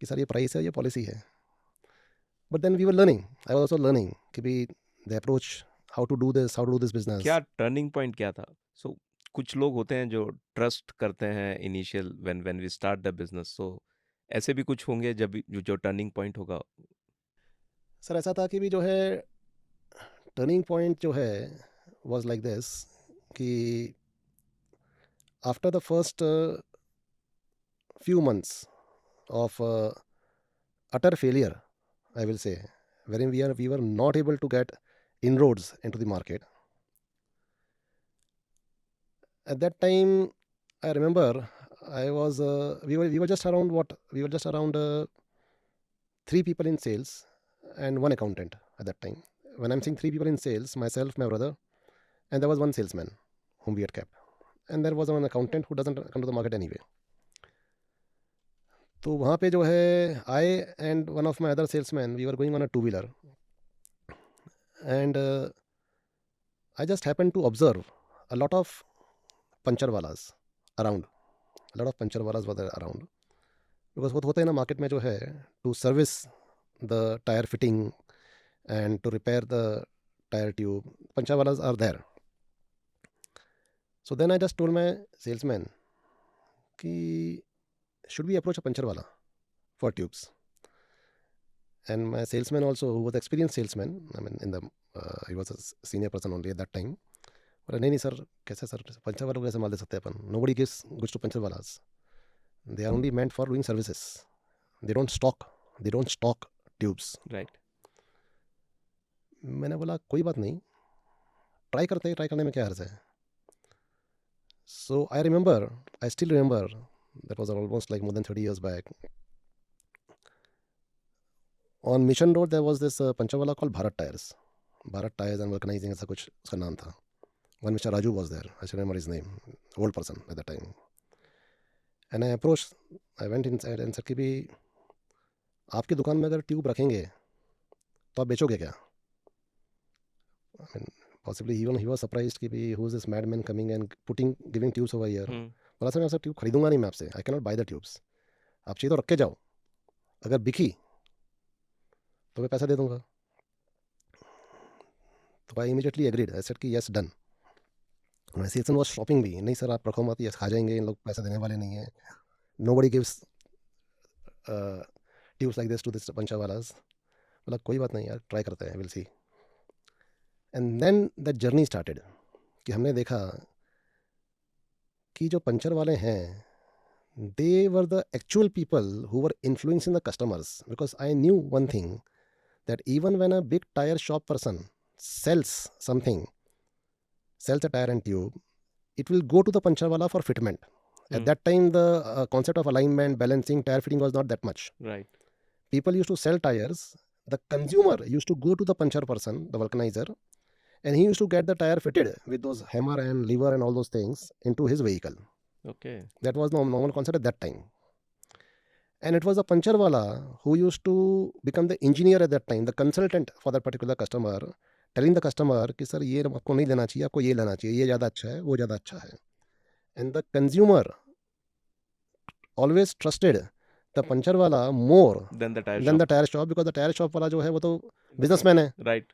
कि सर ये प्राइस है, ये पॉलिसी है. But then we were learning, I was also learning कि भी the approach, how to do this business. क्या टर्निंग पॉइंट क्या था? सो कुछ लोग होते हैं जो ट्रस्ट करते हैं initial when we start the business, so ऐसे भी कुछ होंगे जब जो टर्निंग पॉइंट होगा. सर ऐसा था कि भी जो है टर्निंग पॉइंट जो है वाज लाइक दिस, कि after the first few months of utter failure, I will say, wherein we were not able to get inroads into the market. At that time, I remember I was we were just around 3 people in sales and 1 accountant at that time. When I'm saying 3 people in sales, myself, my brother, and there was 1 salesman whom we had kept, and there was 1 accountant who doesn't come to the market anyway. तो वहाँ पे जो है I and one of my other salesman, we are going on a 2-wheeler, and I just happen to observe a lot of puncture wallahs around, because वो तो होते हैं ना मार्केट में जो है, to service the tyre fitting and to repair the tyre tube, puncture wallahs are there. So then I just told my salesman कि should we approach a puncture wala for tubes? And my salesman also, who was experienced salesman, I mean in the he was a senior person only at that time, बोला नहीं नहीं sir, कैसे sir puncture वालों को कैसे माल दे सकते हैं अपन, nobody gives goods to puncture wallahs, they are only meant for doing services, they don't stock tubes. Right. मैंने बोला कोई बात नहीं, ट्राई करने में क्या हर्ज है. So I still remember, that was almost like more than 30 years back. On Mission Road, there was this panchawala called Bharat Tires. Bharat Tires and Vulcanizing, ऐसा कुछ उसका नाम था. One Mr. Raju was there. I still remember his name. Old person at that time. And I approached. I went inside and said कि भी आपकी दुकान में अगर ट्यूब रखेंगे तो आप बेचोगे क्या? I mean, possibly even he was surprised कि भी who is this madman coming and giving tubes over here. बोला सर मैं आपसे ट्यूब खरीदूंगा नहीं मैं आपसे. I cannot buy the tubes. आप चाहिए तो रख के जाओ. अगर बिकी तो मैं पैसा दे दूंगा. तो I immediately agreed. I said कि yes, done. My salesman was stopping me. नहीं सर आप रखो मत, ये खा जाएंगे, इन लोग पैसा देने वाले नहीं है. Nobody gives tubes like this to this panchawalas. बोला कोई बात नहीं यार, ट्राई करते हैं, we'll see. And then that journey started. कि हमने देखा कि जो पंचर वाले हैं, they were the actual people who were influencing the customers. Because I knew one thing, that even when a big tire shop person sells something, sells a tire and tube, it will go to the pancharwala for fitment. At that time, the concept of alignment, balancing, tire fitting was not that much. Right. People used to sell tires. The consumer used to go to the puncher person, the vulcanizer, and he used to get the tire fitted with those hammer and lever and all those things into his vehicle. Okay. That was the normal concept at that time. And it was the pancharwala who used to become the engineer at that time, the consultant for that particular customer, telling the customer कि sir ये आपको नहीं लेना चाहिए, आपको ये लेना चाहिए, ये ज़्यादा अच्छा है, वो ज़्यादा अच्छा है. And the consumer always trusted the pancharwala more Then the tire than shop. the tire shop, because the tire shop वाला जो है वो तो businessman है, Right.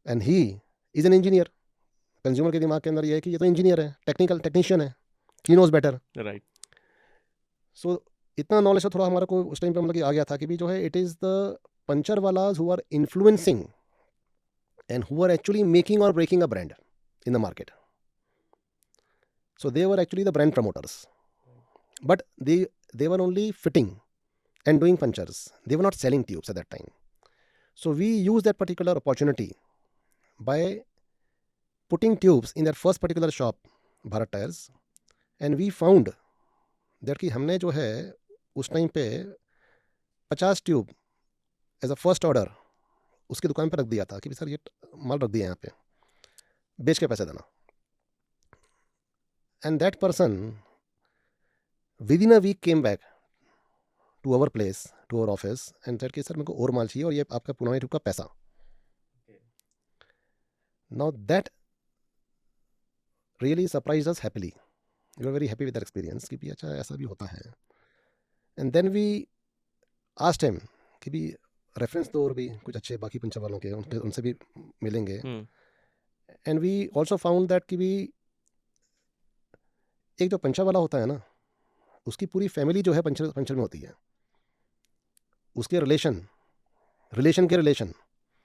and he is an engineer. Consumer के दिमाग के अंदर ये है कि ये तो engineer है, technician है, he knows better. Right. So इतना नॉलेज तो थोड़ा हमारे को उस टाइम पे मतलब कि आ गया था कि भी जो है it is the puncture wallahs who are influencing and who are actually making or breaking a brand in the market. So they were actually the brand promoters, but they were only fitting and doing punctures. They were not selling tubes at that time. So we used that particular opportunity by putting tubes in that first particular shop, Bharat Tires, and we found that कि हमने जो है उस time पे 50 tube as a first order उसकी दुकान पर रख दिया था कि सर ये माल रख दिया यहाँ पे, बेच के पैसे देना. And that person within a week came back to our place, to our office, and said कि सर मेरे को और माल चाहिए और ये आपका पुराने ट्यूब का पैसा. Now that really surprised us happily. We were very happy with that experience कि भी अच्छा ऐसा भी होता है. एंड देन वी आस्क्ड हिम कि भी रेफरेंस तो और भी कुछ अच्छे बाकी पंचर वालों के उनसे भी मिलेंगे. And we also found that कि भी एक जो पंचर वाला होता है ना, उसकी पूरी फैमिली जो है पंचर में होती है, उसके रिलेशन के relation.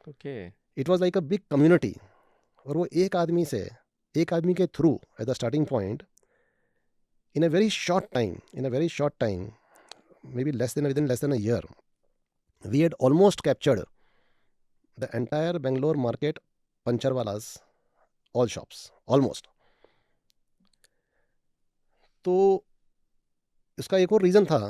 Okay. It was like a big community. और वो एक आदमी के through at the starting point in a very short time, maybe within less than a year, we had almost captured the entire Bangalore market, pancharwalas, all shops, almost. तो इसका एक और reason था,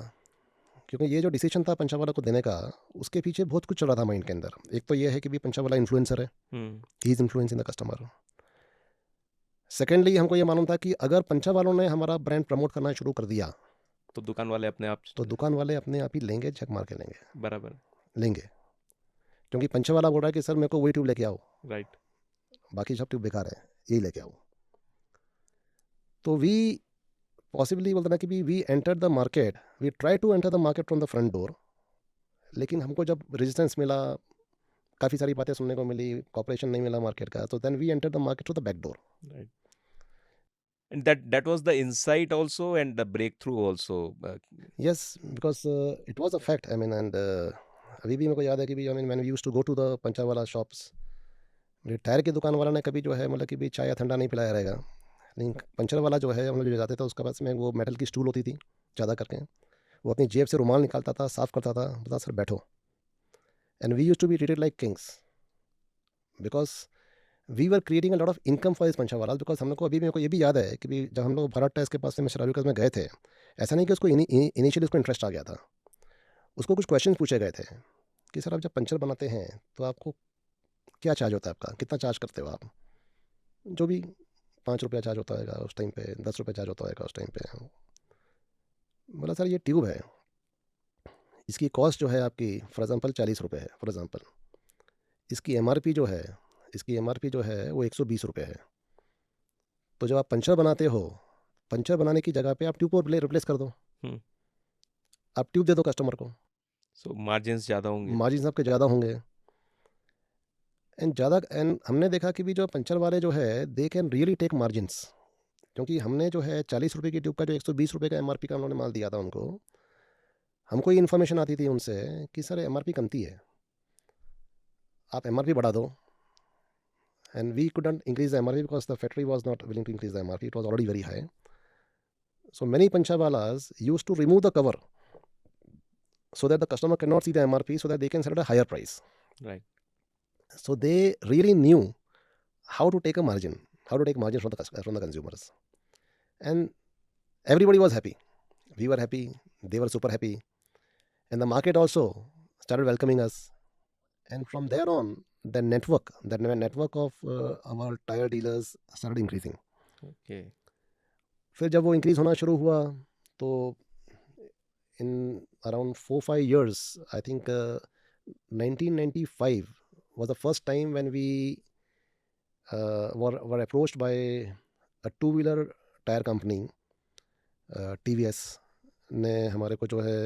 क्योंकि ये जो डिसीजन था पंचरवाला को देने का, उसके पीछे बहुत कुछ चल रहा था माइंड के अंदर. एक तो ये है कि भी पंचरवाला इन्फ्लुएंसर है, he is influencing the customer. Secondly हमको ये मालूम था कि अगर पंचर वालों ने हमारा ब्रांड प्रमोट करना शुरू कर दिया तो दुकान वाले अपने आप ही लेंगे, चेक मार के लेंगे. बराबर लेंगे, क्योंकि पंचर वाला बोल रहा है कि सर मेरे को वही ट्यूब लेके आओ, राइट, बाकी सब ट्यूब बेकार है, यही लेके आओ. तो वी पॉसिबली बोलते ना कि we enter the market, we try to enter the market from the front door. लेकिन हमको जब रेजिस्टेंस मिला, काफ़ी सारी बातें सुनने को मिली, कॉपरेशन नहीं मिला मार्केट का, तो then we enter the market through the back door. Right. And that was the insight also and the breakthrough also. Yes, because it was a fact. I mean, and अभी भी मेरे को याद है कि भी when we used to go to the पंचरवाला shops, मेरे tyre की दुकान वाला ने कभी जो है मतलब कि भी चाय या ठंडा नहीं पिलाया रहेगा, लेकिन पंचर वाला जो है हम लोग जो जाते थे उसके पास में वो मेटल की स्टूल होती थी ज़्यादा करके, वो अपनी जेब से रुमाल निकालता था, साफ़ करता था, बता सर बैठो. And we used to be treated like kings because we were creating a lot of income for this पंचरवाला. बिकॉज हम लोग को अभी मेरे को ये भी याद है कि भी जब हम लोग भारत टायर्स के पास से मिस्टर राजू में गए थे, ऐसा नहीं कि उसको इनिशियली उसको इंटरेस्ट आ गया था, उसको कुछ क्वेश्चन पूछे गए थे कि सर आप जब पंचर बनाते हैं तो आपको क्या चार्ज होता है, आपका कितना चार्ज करते हो आप? जो भी 5 रुपया चार्ज होता है उस टाइम पे, 10 रुपये चार्ज होता है उस टाइम पे। बोला सर ये ट्यूब है, इसकी कॉस्ट जो है आपकी फॉर एग्जांपल 40 रुपये है फॉर एग्जांपल। इसकी एमआरपी जो है, इसकी एमआरपी जो है वो 120 रुपये है। तो जब आप पंचर बनाते हो, पंचर बनाने की जगह पे आप ट्यूब को रिप्लेस कर दो, हम्म। आप ट्यूब दे दो कस्टमर को, सो मार्जिन्स ज़्यादा होंगे। मार्जिन आपके ज़्यादा होंगे। एंड हमने देखा कि भी जो पंचर वाले जो है they can really take margins, क्योंकि हमने जो है 40 रुपये की ट्यूब का जो 120 रुपये का एमआरपी का उन्होंने माल दिया था उनको, हमको ये इन्फॉर्मेशन आती थी उनसे कि सर एमआरपी कमती है, आप एमआरपी बढ़ा दो। And we couldn't increase the MRP because the factory was not willing to increase the MRP, it was already very high. So many panchawalas used to remove the cover so that the customer cannot see the MRP, so that they can sell at a higher price. Right. So they really knew how to take a margin, how to take margin from the consumers, and everybody was happy. We were happy, they were super happy, and the market also started welcoming us. And from there on, the network of our tire dealers started increasing. Okay. फिर जब वो increase होना शुरू हुआ तो in around 4-5 years, I think 1995 was the first time when we were approached by a two-wheeler tire company. TVS ने हमारे को जो है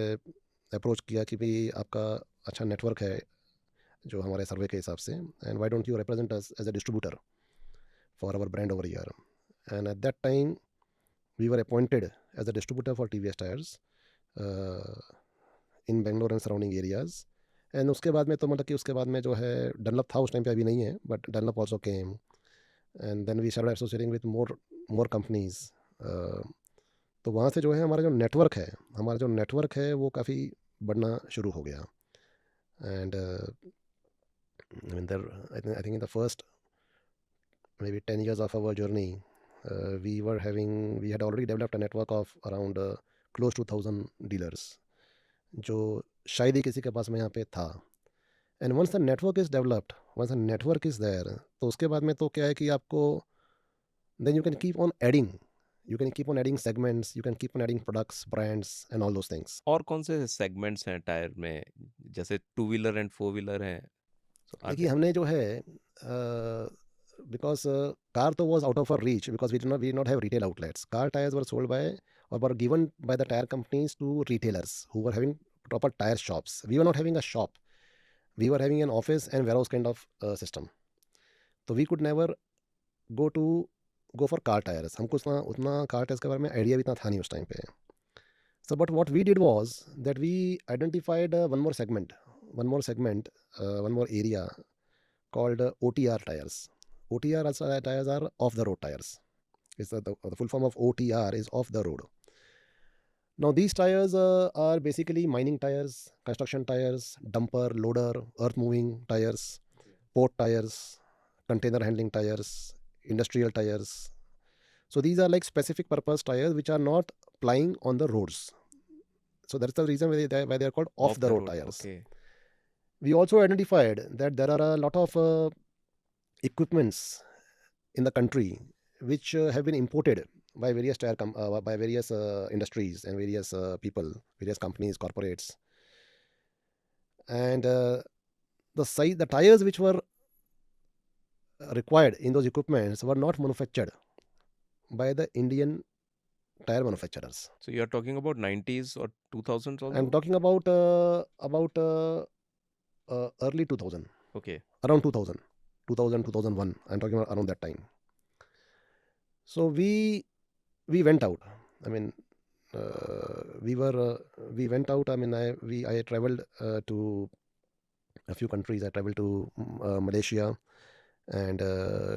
अप्रोच किया कि भाई आपका अच्छा नेटवर्क है जो हमारे सर्वे के हिसाब से, and why don't you represent us as a distributor for our brand over here. And at that time we were appointed as a distributor for TVS tyres in Bangalore and surrounding areas. And उसके बाद में तो मतलब कि उसके बाद में जो है डनलप था उस टाइम पे, अभी नहीं है, but Dunlop also came, and then we started associating with more companies. तो वहाँ से जो है हमारा जो नेटवर्क है वो काफ़ी बढ़ना शुरू हो गया. And I think in the first maybe 10 years of our journey, we had already developed a network of around close to 1,000 dealers, जो शायद ही किसी के पास में यहाँ पे था. And once the network is developed, once the network is there, तो उसके बाद में तो क्या है कि आपको then you can keep on adding segments, you can keep on adding products, brands and all those things. और कौन से सेगमेंट्स हैं टायर में, जैसे 2 व्हीलर एंड 4 व्हीलर हैं? देखिए हमने जो है because car तो was out of our reach because we did not have retail outlets. Car tires were sold by or were given by the tire companies to retailers who were having proper tire shops. We were not having a shop. We were having an office and warehouse kind of system. So we could never go for car tires. हमको उतना car tires के बारे में idea भी इतना था नहीं उस टाइम पे. So but what we did was that we identified one more segment, one more area called OTR tires. OTR tires are off the road tires. It's the full form of OTR is off the road. Now these tires are basically mining tires, construction tires, dumper, loader, earth moving tires, port tires, container handling tires, industrial tires. So these are like specific purpose tires which are not plying on the roads. So that's the reason why they are called off the road tires. Okay. We also identified that there are a lot of equipments in the country which have been imported by various industries and various people, various companies, corporates, and the tires which were required in those equipments were not manufactured by the Indian tire manufacturers. So you are talking about 90s or 2000s also? I'm talking about early 2000. Okay. Around 2000, 2001. I'm talking about around that time. So we went out. I mean, we went out. I mean, I traveled to a few countries. I traveled to Malaysia, and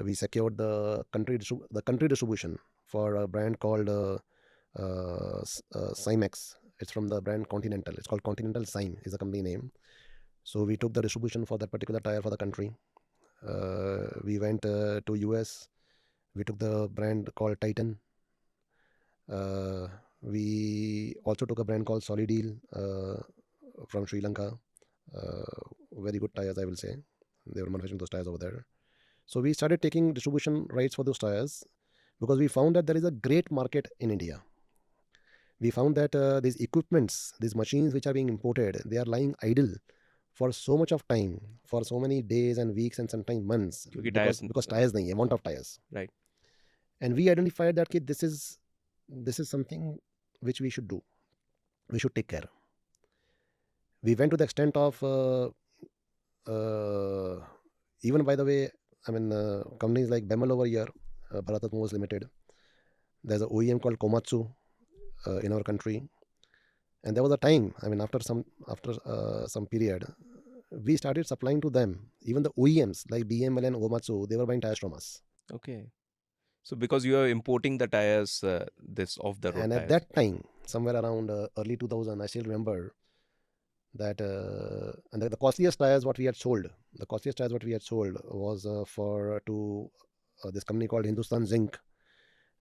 we secured the country distribution for a brand called Cymex. It's from the brand Continental. It's called Continental Cyme is the company name. So we took the distribution for that particular tire for the country. We went to US. We took the brand called Titan. We also took a brand called Solidil from Sri Lanka. very good tires, I will say. They were manufacturing those tires over there. So we started taking distribution rights for those tires because we found that there is a great market in India. We found that these equipments, these machines which are being imported, they are lying idle for so much of time, for so many days and weeks and sometimes months, क्योंकि because tires nahi hai, amount of tires. Right. And we identified that this is something which we should do. We should take care. We went to the extent of even, by the way, I mean, companies like Bemel over here, Bharat Automobile Limited. There's an OEM called Komatsu in our country, and there was a time. I mean, after some period, we started supplying to them. Even the OEMs like BML and Komatsu, they were buying tires from us. Okay. So because you are importing the tires, this off the road And tires. at that time, somewhere around early 2000, I still remember that and the costliest tires what we had sold, was to this company called Hindustan Zinc,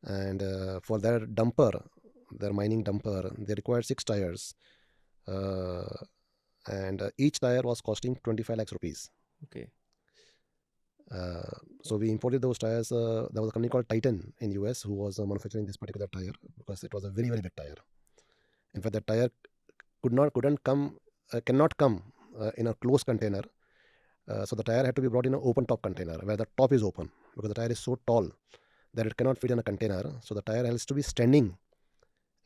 and for their dumper, their mining dumper, they required 6 tires, and each tire was costing 25 lakhs rupees. Okay. So we imported those tires. There was a company called Titan in US who was manufacturing this particular tire because it was a very, very big tire. In fact, that tire cannot come in a closed container. So the tire had to be brought in an open top container where the top is open, because the tire is so tall that it cannot fit in a container. So the tire has to be standing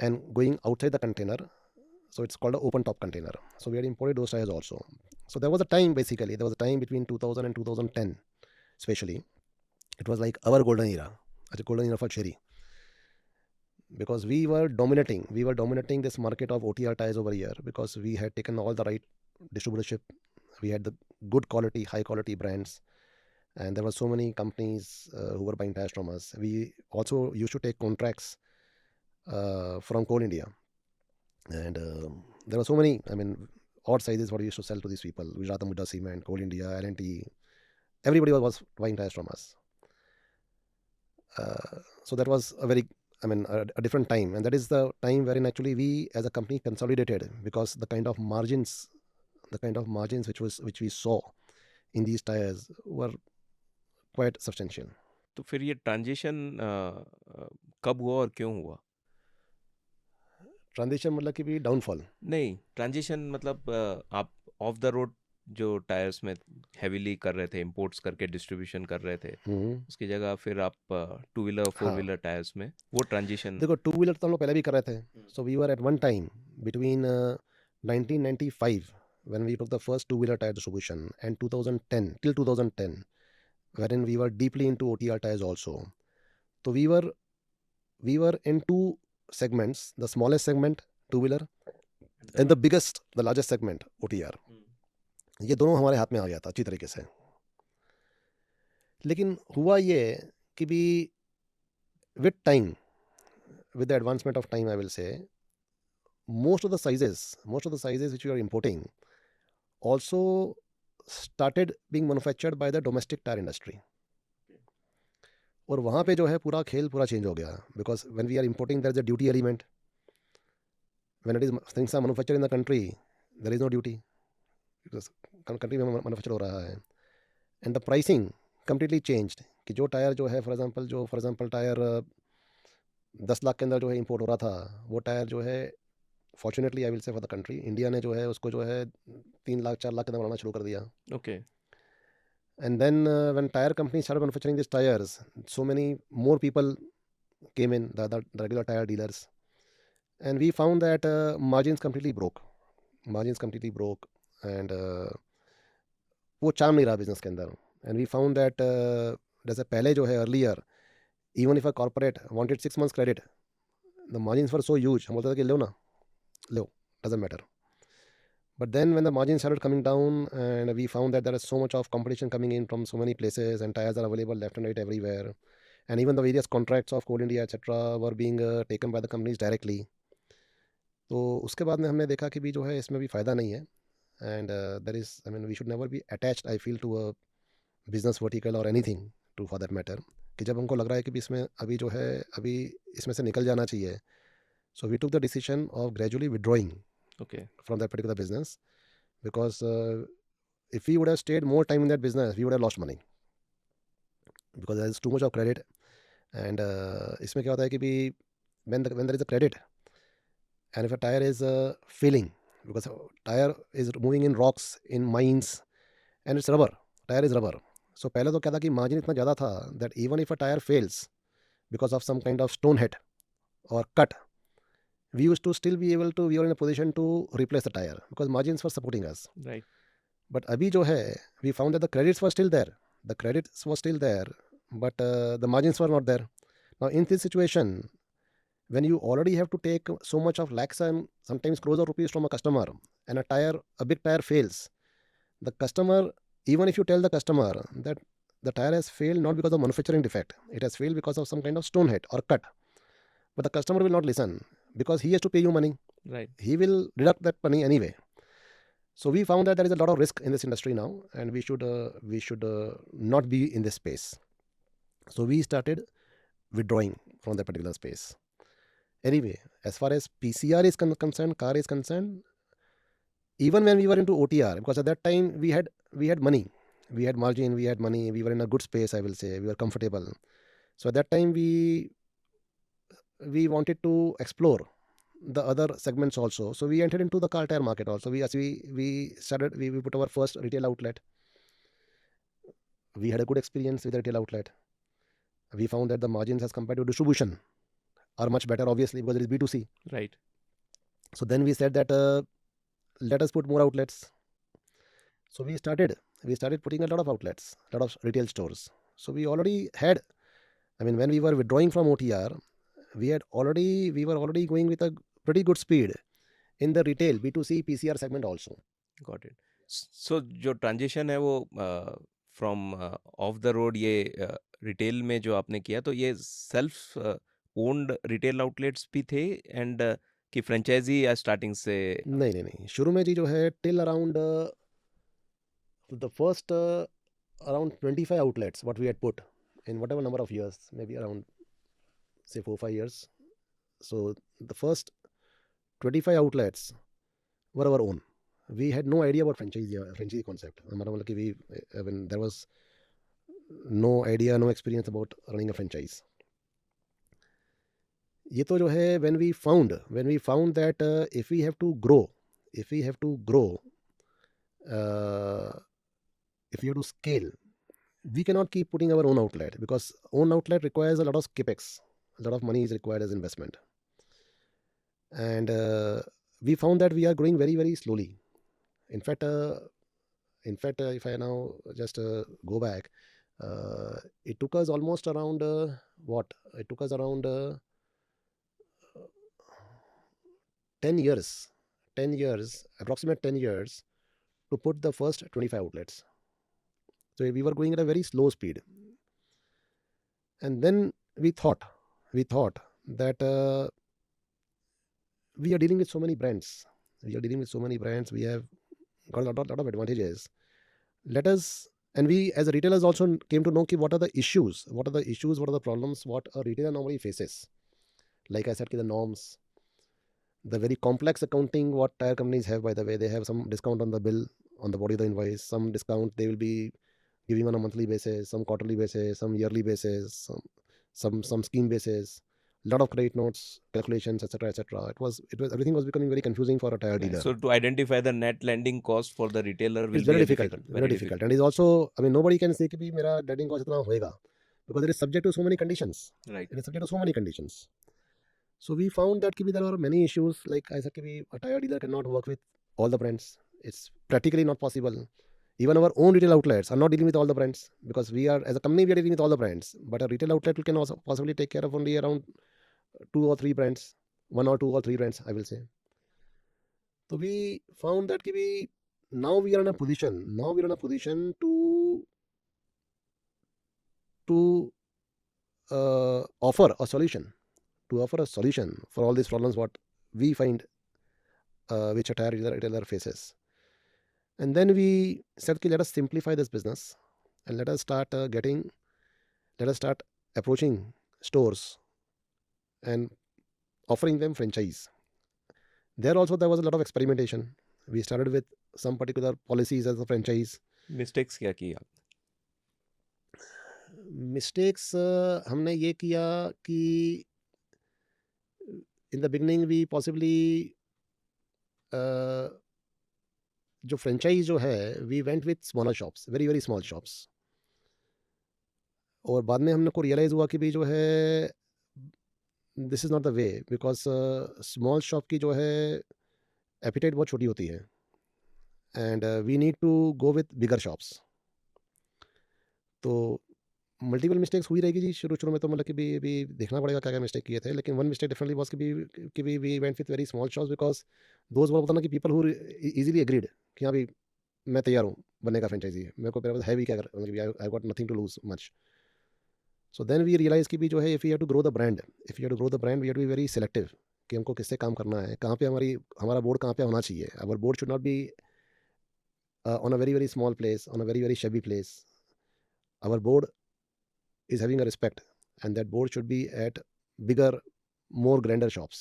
and going outside the container. So it's called an open top container. So we had imported those tires also. So there was a time between 2000 and 2010, especially. It was like our golden era, a golden era for Chery, because we were dominating this market of OTR tires over here, because we had taken all the right distributorship. We had the good quality, high quality brands, and there were so many companies who were buying tires from us. We also used to take contracts from Coal India, and there were so many, I mean, odd sizes what we used to sell to these people. Gujarat Mudda Cement, Coal India, L&T, everybody was buying tires from us. So that was a different time, and that is the time wherein actually we as a company consolidated, because the kind of margins which we saw in these tires were quite substantial. तो फिर ये transition कब हुआ और क्यों हुआ? Transition मतलब कि भी डाउनफॉल नहीं, ट्रांजिशन मतलब आप ऑफ द रोड जो टायर्स में हेवीली कर रहे थे, इंपोर्ट्स करके डिस्ट्रीब्यूशन कर रहे थे, उसकी जगह फिर आप 2 व्हीलर 4 व्हीलर टायर्स में, वो ट्रांजिशन. देखो, 2 व्हीलर तो हम लोग पहले भी कर रहे थे. So we were at one time between 1995 when we took the first 2-wheeler tire distribution, and 2010 till 2010, wherein we were deeply into OTR tires also. So we were in 2 segments: the smallest segment 2-wheeler, and the largest segment OTR. ये दोनों हमारे हाथ में आ गया था अच्छी तरीके से. लेकिन हुआ ये कि भी with time, with the advancement of time, I will say, most of the sizes which we are importing also started being manufactured by the domestic tire industry. और वहाँ पे जो है पूरा खेल पूरा चेंज हो गया, because when we are importing there is a duty element. When it is things are manufactured in the country, there is no duty, because country में manufacture हो रहा है, and the pricing completely changed. कि जो tyre जो है for example tyre 10 lakh के अंदर जो है इंपोर्ट हो रहा था, वो टायर जो है फॉर्चुनेटली आई विल से फॉर द कंट्री, इंडिया ने जो है उसको जो है 3 लाख 4 लाख के अंदर बनाना शुरू कर दिया. Okay. And then when tire companies started manufacturing these tires, so many more people came in, the regular tire dealers, and we found that margins completely broke, and वो चार्म नहीं रहा बिजनेस के अंदर. And we found that जैसे पहले जो है earlier, even if a corporate wanted 6 months credit, the margins were so huge, हम बोलते थे कि लो, doesn't matter. But then when the margins started coming down, and we found that there is so much of competition coming in from so many places, and tires are available left and right everywhere, and even the various contracts of Coal India etc. were being taken by the companies directly. तो उसके बाद में हमने देखा कि भी जो है इसमें भी फ़ायदा नहीं है, and there is, I mean, we should never be attached, I feel, to a business vertical or anything to for that matter. कि जब हमको लग रहा है कि भी इसमें अभी इसमें से निकल जाना चाहिए, so we took the decision of gradually withdrawing Okay. from that particular business, because if we would have stayed more time in that business, we would have lost money because there is too much of credit. And इसमें क्या होता है कि भी when there is a credit and if a tire is failing, because a tire is moving in rocks, in mines, and it's rubber, tire is rubber. So पहले तो क्या था कि margin इतना ज़्यादा था that even if a tire fails because of some kind of stone hit or cut, we used to still be able to, we were in a position to replace the tire because margins were supporting us. Right. But अभी जो है, we found that the credits were still there. The credits were still there, but the margins were not there. Now in this situation, when you already have to take so much of lakhs and sometimes crores of rupees from a customer, and a big tire fails, the customer, even if you tell the customer that the tire has failed not because of manufacturing defect, it has failed because of some kind of stone hit or cut, but the customer will not listen because he has to pay you money. Right. He will deduct that money anyway. So we found that there is a lot of risk in this industry now, and we should not be in this space. So we started withdrawing from that particular space. Anyway, as far as PCR is concerned, car is concerned, even when we were into OTR, because at that time we had money, we had margin, we had money, we were in a good space, I will say, we were comfortable. So at that time we wanted to explore the other segments also. So we entered into the car tire market also. We put our first retail outlet. We had a good experience with the retail outlet. We found that the margins as compared to distribution are much better, obviously, because it is B2C. Right. So then we said that let us put more outlets. So we started putting a lot of outlets, a lot of retail stores. So we already had, I mean, when we were withdrawing from OTR, we were already going with a pretty good speed in the retail B2C PCR segment also. Got it. So जो transition है वो from of the road ये retail में जो आपने किया, तो ये सेल्फ ओन्ड रिटेल आउटलेट्स भी थे एंड कि फ्रेंचाइजी या स्टार्टिंग से? नहीं, शुरू में जी जो है till around the first around 25 outlets what we had put in whatever number of years, maybe around say 4-5 years. So the first 25 outlets were our own. We had no idea about franchisee concept. हमारा मतलब कि when there was no idea, no experience about running a franchise. ये तो जो है when we found that if we have to grow, if we have to scale, we cannot keep putting our own outlet because own outlet requires a lot of capex, a lot of money is required as investment, and we found that we are growing very, very slowly. In fact, if I now just go back, it took us almost around it took us around 10 years, approximate 10 years to put the first 25 outlets. So we were going at a very slow speed. And then we thought that we are dealing with so many brands. We have got a lot of advantages. And we as retailers also came to know what are the issues, what are the problems, what a retailer normally faces. Like I said, the norms, the very complex accounting what tire companies have, by the way. They have some discount on the bill, on the body of the invoice, some discount they will be giving on a monthly basis, some quarterly basis, some yearly basis, some scheme basis, lot of credit notes, calculations, etc. It was everything was becoming very confusing for a tire dealer. So to identify the net lending cost for the retailer will It's be very a difficult, very difficult. And it's also, I mean, nobody can say कि भी मेरा lending cost इतना होएगा because it is subject to so many conditions. Right. It is subject to so many conditions. So we found that there are many issues. Like I said, a tire dealer cannot work with all the brands. It's practically not possible. Even our own retail outlets are not dealing with all the brands because we are, as a company, we are dealing with all the brands. But a retail outlet can also possibly take care of only around 2 or 3 brands, 1 or 2 or 3 brands, I will say. So we found that now we are in a position to offer a solution for all these problems what we find which a tire retailer faces. And then we said, let us simplify this business and let us start approaching stores and offering them franchise. There also there was a lot of experimentation. We started with some particular policies as a franchise. Mistakes क्या की आप? Mistakes हमने ये किया कि in the beginning we possibly जो franchise जो है we went with smaller shops, very very small shops. और बाद में हमने को रियलाइज़ हुआ कि भी जो है this is not the way, because small shop की जो है एपेटाइट बहुत छोटी होती है and we need to go with bigger shops. तो मल्टीपल मिस्टेक्स हुई रहेगी जी शुरू शुरू में, तो मतलब कि भी देखना पड़ेगा क्या क्या मिस्टेक किए थे, लेकिन वन मिस्टेक डेफिनेटली वॉज कि भी we went with very small shops because those were होता ना कि पीपल हु इजीली एग्रीड कि हाँ भी मैं तैयार हूँ बनने का फ्रेंचाइजी, मेरे को मेरे पास है भी क्या, मतलब I got nothing to lose much. So then we realize कि भी जो है if you have to grow the brand, if you have to grow the brand we have to be very selective कि हमको किससे काम करना है, कहाँ पे हमारा बोर्ड कहाँ पे होना चाहिए. Our board should not be on a very very small place, on a very very shabby place. Our board is having a respect and that board should be at bigger, more grander shops.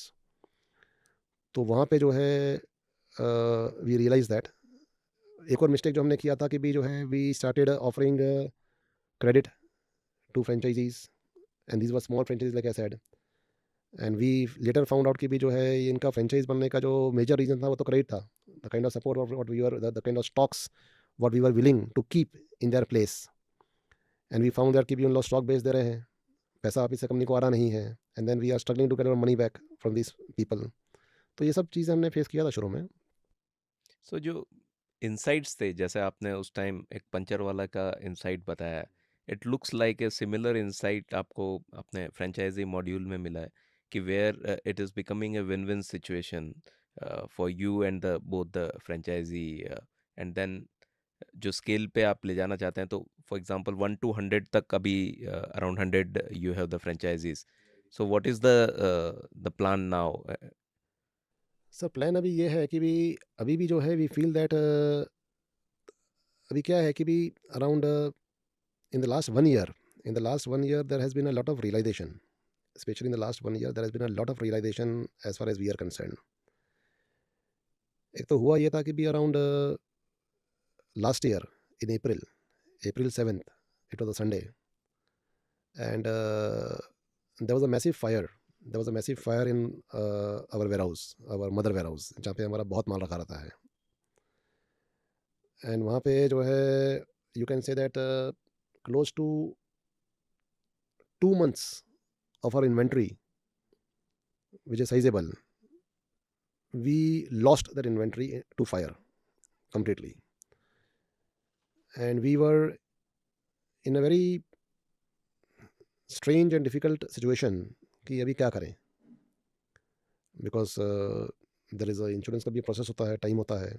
तो वहाँ पे जो है we realise that. एक और mistake जो हमने किया था कि भी जो है we started offering credit to franchisees and these were small franchise like I said, and we later found out कि भी जो है इनका फ्रेंचाइज बनने का जो मेजर रीजन था वो तो क्रेडिट था. The kind of support what we were, the kind of stocks what we were willing to keep in their place, and we found that कि भी उन लोग स्टॉक बेच दे रहे हैं, पैसा वापिस से कंपनी को आ रहा नहीं है, and then we are struggling to get our money back from this people. तो ये सब चीज़ें हमने फेस किया था शुरू में. सो जो इनसाइट्स थे, जैसे आपने उस टाइम एक पंचर वाला का इनसाइट बताया, it looks like a similar insight आपको अपने फ्रेंचाइजी मॉड्यूल में मिला है कि where it is becoming a win win situation for you and the both the franchisee, and then जो स्केल पे आप ले जाना चाहते हैं, तो फॉर एग्जांपल 1 to 100 तक अभी around 100 you have the franchises. So what is the plan now? Sir plan अभी ये है कि भी अभी भी जो है वी फील दैट अभी क्या है कि भी around in the last 1 year, in the last 1 year there has been a lot of realization, especially in the last 1 year there has been a lot of realization as far as we are concerned. एक तो हुआ ये था कि भी around last year in April 7th, it was a Sunday, and there was a massive fire. There was a massive fire in our warehouse, our mother warehouse, जहाँ पे हमारा बहुत माल रखा रहता है. एंड वहाँ पे जो है you can say that close to 2 months of our inventory, which is sizable, we lost that inventory to fire completely, and we were in a very strange and difficult situation कि अभी क्या करें, because there is a insurance का भी process होता है, time होता है.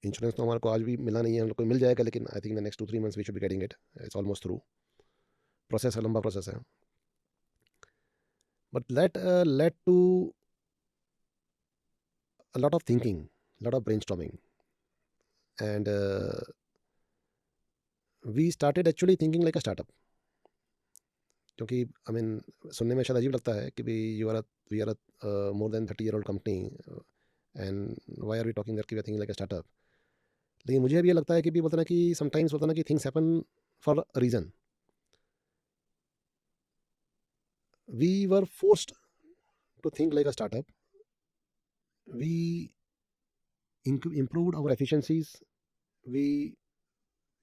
इंश्योरेंस तो हमारे को आज भी मिला नहीं है, हम लोग को मिल जाएगा, लेकिन I think the next 2-3 months we should be getting it. It's almost through. Process है, लंबा प्रोसेस है, but that led to a lot of thinking, lot of brainstorming, and we started actually thinking like a startup. क्योंकि I mean सुनने में शायद अजीब लगता है कि भी we are more than 30-year-old company and why are we talking that कि we are thinking like a startup. लेकिन मुझे भी ये लगता है कि भी बोलते ना कि समटाइम्स होता ना कि things happen for a reason. We were forced to think like a startup. We improved our efficiencies. We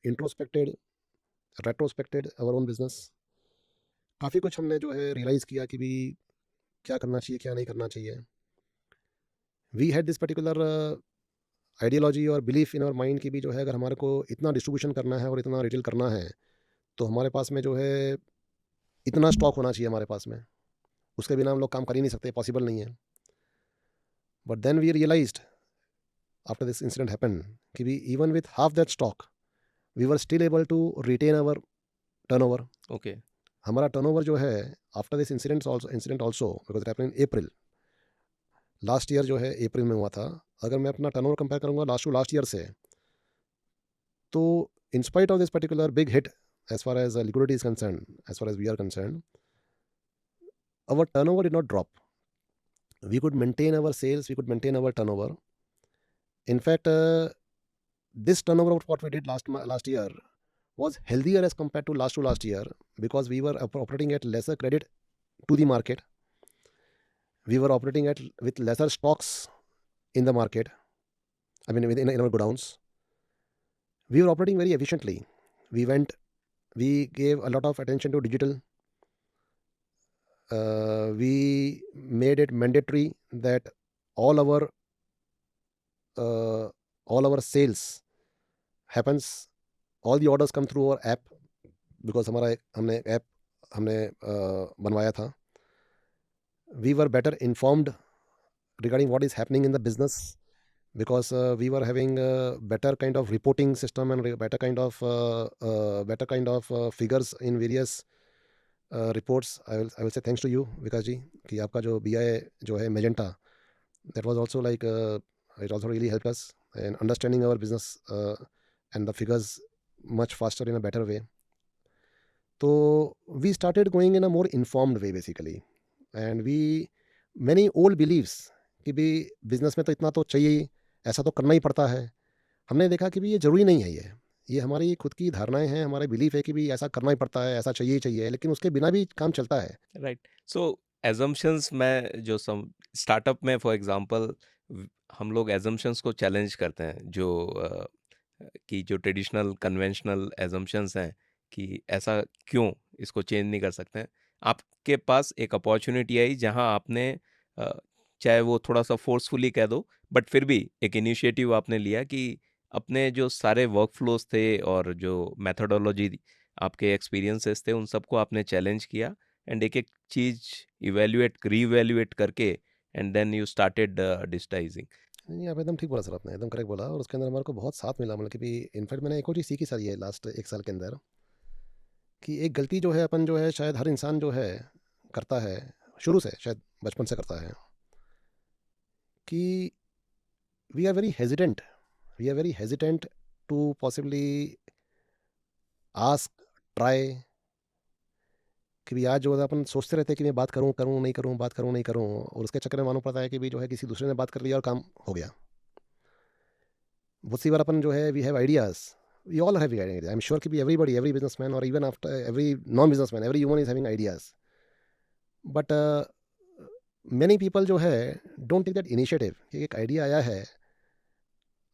introspected, retrospected our own business. काफ़ी कुछ हमने जो है रियलाइज़ किया कि भी क्या करना चाहिए, क्या नहीं करना चाहिए. We had this particular ideology और बिलीफ इन आवर माइंड की भी जो है अगर हमारे को इतना डिस्ट्रीब्यूशन करना है और इतना रिटेल करना है तो हमारे पास में जो है इतना स्टॉक होना चाहिए हमारे पास में. उसके बिना हम लोग काम कर ही नहीं सकते, पॉसिबल नहीं है. But then we realized after this incident happen कि भी even with half that stock we were still able to retain our turnover. Okay. हमारा टर्नओवर जो है after this incident also because it happened in April, last year जो है April में हुआ था. अगर मैं अपना टर्नओवर कंपेयर करूंगा लास्ट टू लास्ट ईयर से, तो in spite of this particular big hit as far as liquidity is concerned, as far as we are concerned, our turnover did not drop. We could maintain our sales, we could maintain our turnover, In fact, this turnover of what we did last year was healthier as compared to last year, because we were operating at lesser credit to the market. We were operating with lesser stocks in the market. I mean, in our godowns. We were operating very efficiently. We gave a lot of attention to digital. We made it mandatory that all our sales happens, all the orders come through our app, because हमने app बनवाया था. We were better informed regarding what is happening in the business, because we were having a better kind of reporting system and better kind of figures in various reports. I will say thanks to you, Vikas ji, कि आपका जो BI जो है Magenta, that was also like it also really helped us in understanding our business and the figures much faster in a better way. So we started going in a more informed way basically, and many old beliefs कि भी business में तो इतना तो चाहिए, ऐसा तो करना ही पड़ता है, हमने देखा कि भी ये ज़रूरी नहीं है. ये हमारी खुद की धारणाएं हैं, हमारे बिलीफ है कि भी ऐसा करना ही पड़ता है, ऐसा चाहिए ही चाहिए, लेकिन उसके बिना भी काम चलता है. राइट. सो एजम्पशंस में जो स्टार्टअप में फॉर एग्जांपल हम लोग एजम्पशंस को चैलेंज करते हैं, कि जो ट्रेडिशनल कन्वेंशनल एजम्पशंस हैं कि ऐसा क्यों, इसको चेंज नहीं कर सकते हैं. आपके पास एक अपॉर्चुनिटी आई जहां आपने चाहे वो थोड़ा सा फोर्सफुली कह दो, बट फिर भी एक इनिशिएटिव आपने लिया कि अपने जो सारे वर्क फ्लोज थे और जो मेथोडोलॉजी आपके एक्सपीरियंसेस थे, उन सबको आपने चैलेंज किया एंड एक एक चीज़ रीवैल्यूएट करके and then you started digitising. नहीं, आप एकदम ठीक बोला सर, आपने एकदम करेक्ट बोला, और उसके अंदर हमारे को बहुत साथ मिला. मतलब कि भी इनफैक्ट मैंने एक और चीज़ सीखी सर ये लास्ट 1 साल के अंदर, कि एक गलती जो है अपन जो है शायद हर इंसान जो है करता है, शुरू से शायद बचपन से करता है, कि we are very hesitant to possibly ask, try, कि भी आज जो है अपन सोचते रहते हैं कि मैं बात करूं नहीं करूं, और उसके चक्कर में मालूम पड़ता है कि भी जो है किसी दूसरे ने बात कर लिया और काम हो गया. बहुत सी बार अपन जो है we have ideas, we all have ideas. I am sure कि भी एवरी बिजनेसमैन और even after every non businessman, every human is having ideas, but many people जो है डोंट टेक दैट इनिशिएटिव. कि एक आइडिया आया है,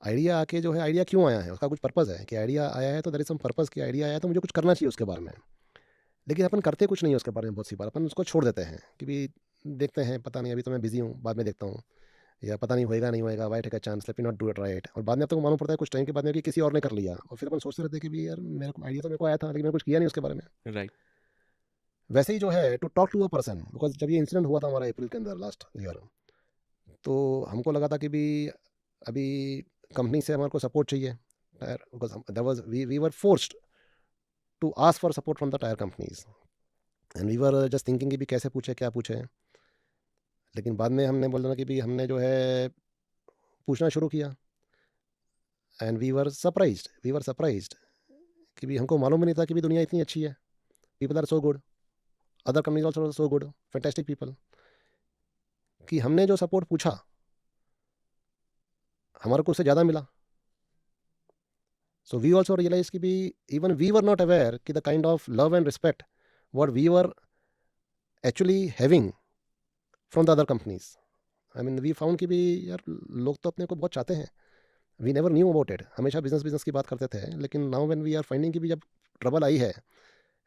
आइडिया आके जो है, आइडिया क्यों आया है, उसका कुछ पर्पज़ है. कि आइडिया आया है तो देयर इज सम पर्पज़, कि आइडिया आया है तो मुझे कुछ करना चाहिए उसके बारे में, लेकिन अपन करते कुछ नहीं है उसके बारे में. बहुत सी बार अपन उसको छोड़ देते हैं कि भी देखते हैं, पता नहीं, अभी तो मैं बिजी हूँ, बाद में देखता हूँ, या पता नहीं होएगा नहीं होएगा, why take a chance, let me not do it right. और बाद में आपको मालूम पड़ता है कुछ टाइम के बाद में कि किसी और ने कर लिया, और फिर अपन सोचते रहते हैं कि भी यार मेरे को आइडिया तो मेरे को आया था, लेकिन मैंने कुछ किया नहीं उसके बारे में. राइट. वैसे ही जो है to talk to a person, because जब ये इंसिडेंट हुआ था हमारा अप्रैल के अंदर लास्ट ईयर, तो हमको लगा था कि भी अभी कंपनी से हमारे को सपोर्ट चाहिए tyre, because we were forced to ask for support from the tyre companies, and we were just thinking कि भी कैसे पूछे, क्या पूछे. लेकिन बाद में हमने बोला कि भी हमने जो है पूछना शुरू किया, एंड वी वर सरप्राइज्ड कि भी हमको मालूम ही नहीं था कि भी दुनिया इतनी अच्छी है. People are so good, other companies also so good, fantastic people. कि हमने जो सपोर्ट पूछा हमारे को उससे ज़्यादा मिला. सो वी ऑल्सो रियलाइज कि भी even we were not aware कि the kind of love and respect what we were actually having from the other companies. I mean, we found कि भी यार लोग तो अपने को बहुत चाहते हैं. We never knew about it. हमेशा बिजनेस की बात करते थे, लेकिन now when we are finding कि भी जब ट्रबल आई है,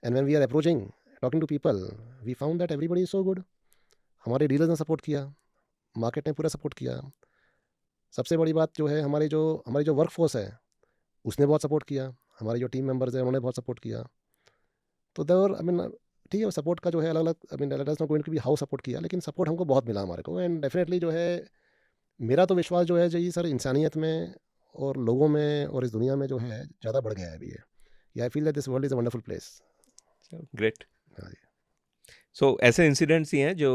and when we are approaching, talking to people, we found that everybody is so good. हमारे डीलर्स ने सपोर्ट किया, मार्केट ने पूरा सपोर्ट किया. सबसे बड़ी बात जो है हमारी जो वर्क फोर्स है उसने बहुत सपोर्ट किया, हमारे जो टीम मेंबर्स हैं उन्होंने बहुत सपोर्ट किया. तो देवर आई मीन ठीक है, सपोर्ट का जो है अलग अलग, I mean let us not going to be how support किया, लेकिन सपोर्ट हमको बहुत मिला हमारे को. एंड डेफिनेटली जो है मेरा तो विश्वास जो है जी सर इंसानियत में और लोगों में और इस दुनिया में जो है ज़्यादा बढ़ गया है अभी ये. I feel that this world is a wonderful place. Great. So ऐसे इंसिडेंट्स ही हैं जो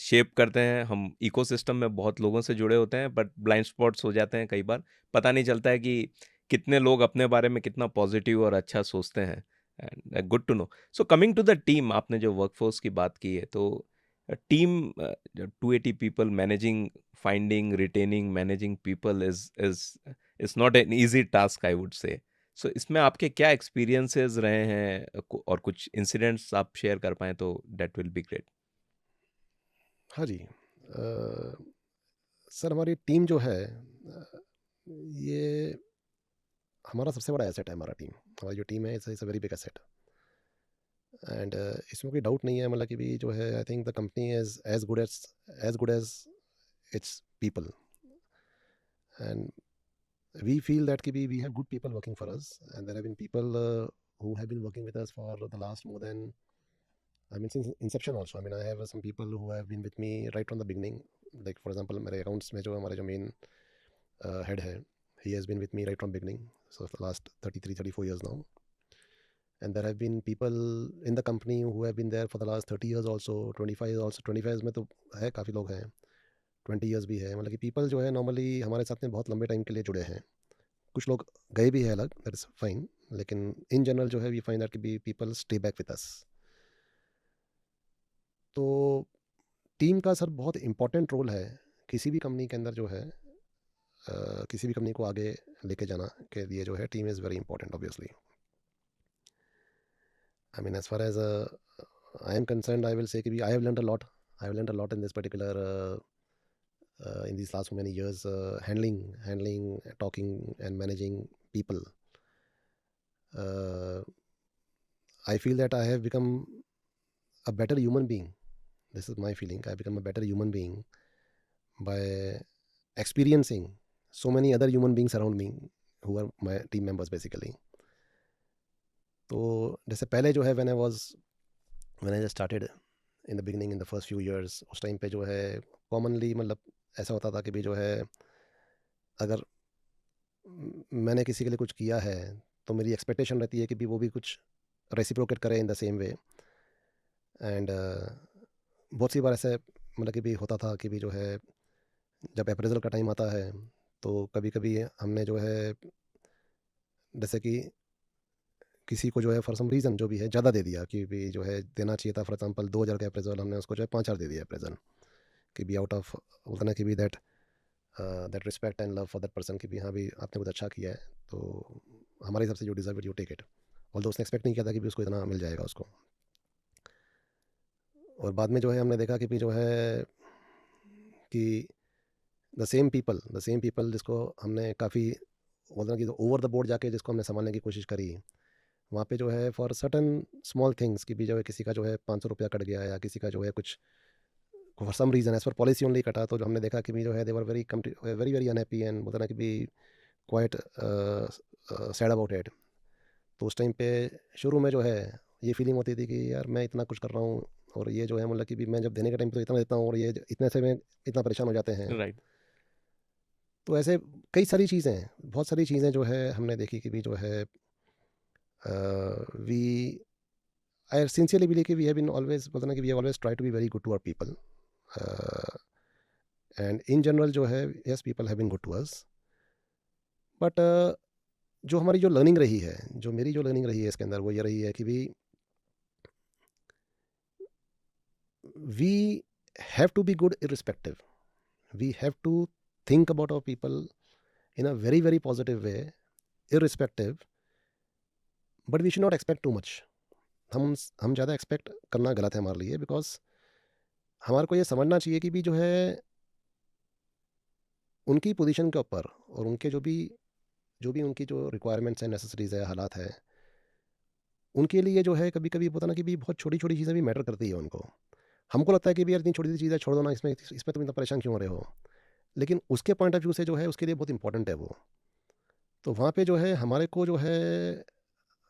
शेप करते हैं. हम इकोसिस्टम में बहुत लोगों से जुड़े होते हैं, बट ब्लाइंड स्पॉट्स हो जाते हैं कई बार. पता नहीं चलता है कि कितने लोग अपने बारे में कितना पॉजिटिव और अच्छा सोचते हैं. And good to know. So coming to the team, आपने जो वर्कफोर्स की बात की है, तो team 280 people managing, finding, retaining, managing people is not an easy task, I would say. So इसमें आपके क्या experiences रहे हैं, और कुछ incidents आप share कर पाएं तो that will be great. हाँ जी। सर हमारी टीम जो है ये हमारा सबसे बड़ा एसेट है। हमारी जो टीम है it's a very big asset. And इसमें कोई डाउट नहीं है, मतलब कि भी जो है I think the company is as good as its people. And we feel that we have good people working for us, and there have been people who have been working with us for the last more than, I mean, since inception also. I mean, I have some people who have been with me right from the beginning. Like for example, मेरे accounts में जो हमारे जो main head है, he has been with me right from beginning, so for the last 33-34 years now. And there have been people in the company who have been there for the last 30 years also, 25 years also। 25 years में तो है, काफ़ी लोग हैं। 20 years भी है। मतलब कि people जो है नॉर्मली हमारे साथ में बहुत लंबे टाइम के लिए जुड़े हैं। कुछ लोग गए भी हैं अलग, दैट इज़ फाइन, लेकिन इन जनरल जो है वी फाइंड दैट कि be people stay back with us. तो टीम का सर बहुत इम्पोर्टेंट रोल है किसी भी कंपनी के अंदर जो है, किसी भी कंपनी को आगे लेके जाना के लिए जो है team is very important obviously. I mean as far as I am concerned, I will say कि I have learned a lot in this particular in these last so many years, handling, talking and managing people. I feel that I have become a better human being. This is my feeling. I have become a better human being by experiencing so many other human beings around me who are my team members basically. तो जैसे पहले जो है when I just started in the beginning, in the first few years, उस time पे जो है commonly मतलब ऐसा होता था कि भी जो है अगर मैंने किसी के लिए कुछ किया है तो मेरी एक्सपेक्टेशन रहती है कि भी वो भी कुछ रेसिप्रोकेट करे in the same way. And बहुत सी बार ऐसे मतलब कि भी होता था कि भी जो है जब अप्रेजल का टाइम आता है तो कभी कभी हमने जो है जैसे कि किसी को जो है फॉर सम रीज़न जो भी है ज़्यादा दे दिया कि भी जो है देना चाहिए था। फॉर एग्जांपल 2,000 का अप्रेजल, हमने उसको जो है 5,000 दे दिया अप्रेजल, कि भी आउट ऑफ बोलते ना कि भी that respect and love for that person, कि भी हाँ भी आपने कुछ अच्छा किया है तो हमारे हिसाब से जो deserve it you take it. Although उसने एक्सपेक्ट नहीं किया था कि भी उसको इतना मिल जाएगा उसको। और बाद में जो है हमने देखा कि भी जो है कि द सेम पीपल जिसको हमने काफ़ी बोलते ना कि ओवर द बोर्ड जाके जिसको हमने संभालने की कोशिश करी, वहाँ पे जो है फॉर सर्टन स्मॉल थिंग्स कि भी जो है किसी का जो है 500 रुपया कट गया या किसी का जो है कुछ for some reason as per policy only कटा, तो जो हमने देखा कि भी जो है they were very very unhappy and बोलते ना कि भी क्वाइट सैड अबाउट इट। तो उस टाइम पे शुरू में जो है ये फीलिंग होती थी कि यार मैं इतना कुछ कर रहा हूँ और ये जो है मतलब कि भी मैं जब देने के टाइम पे तो इतना देता हूँ और ये इतने से में इतना परेशान हो जाते हैं। Right. तो ऐसे कई सारी चीज़ें, बहुत सारी चीज़ें जो है हमने देखी कि भी जो है वी आई सिंसियरली बिलीव कि वी हैव बीन ऑलवेज बोलते ना कि we have always try to be very good to our people, and in general जो है yes people have been good to us. But जो हमारी जो लर्निंग रही है, जो मेरी जो लर्निंग रही है इसके अंदर वो ये रही है कि भी we have to be good irrespective. We have to think about our people in a very very positive way, irrespective, but we should not expect too much. हम ज़्यादा एक्सपेक्ट करना गलत है हमारे लिए, बिकॉज हमारे को ये समझना चाहिए कि भी जो है उनकी पोजीशन के ऊपर और उनके जो भी उनकी जो रिक्वायरमेंट्स हैं, नेसेसरीज है, हालात है, उनके लिए जो है कभी कभी पता ना कि भी बहुत छोटी छोटी चीज़ें भी मैटर करती है उनको। हमको लगता है कि भी यार इतनी छोटी सी चीज़ें छोड़ दो ना, इसमें तुम इतना परेशान क्यों हो रहे हो, लेकिन उसके पॉइंट ऑफ व्यू से जो है उसके लिए बहुत इंपॉर्टेंट है वो। तो वहाँ पे जो है हमारे को जो है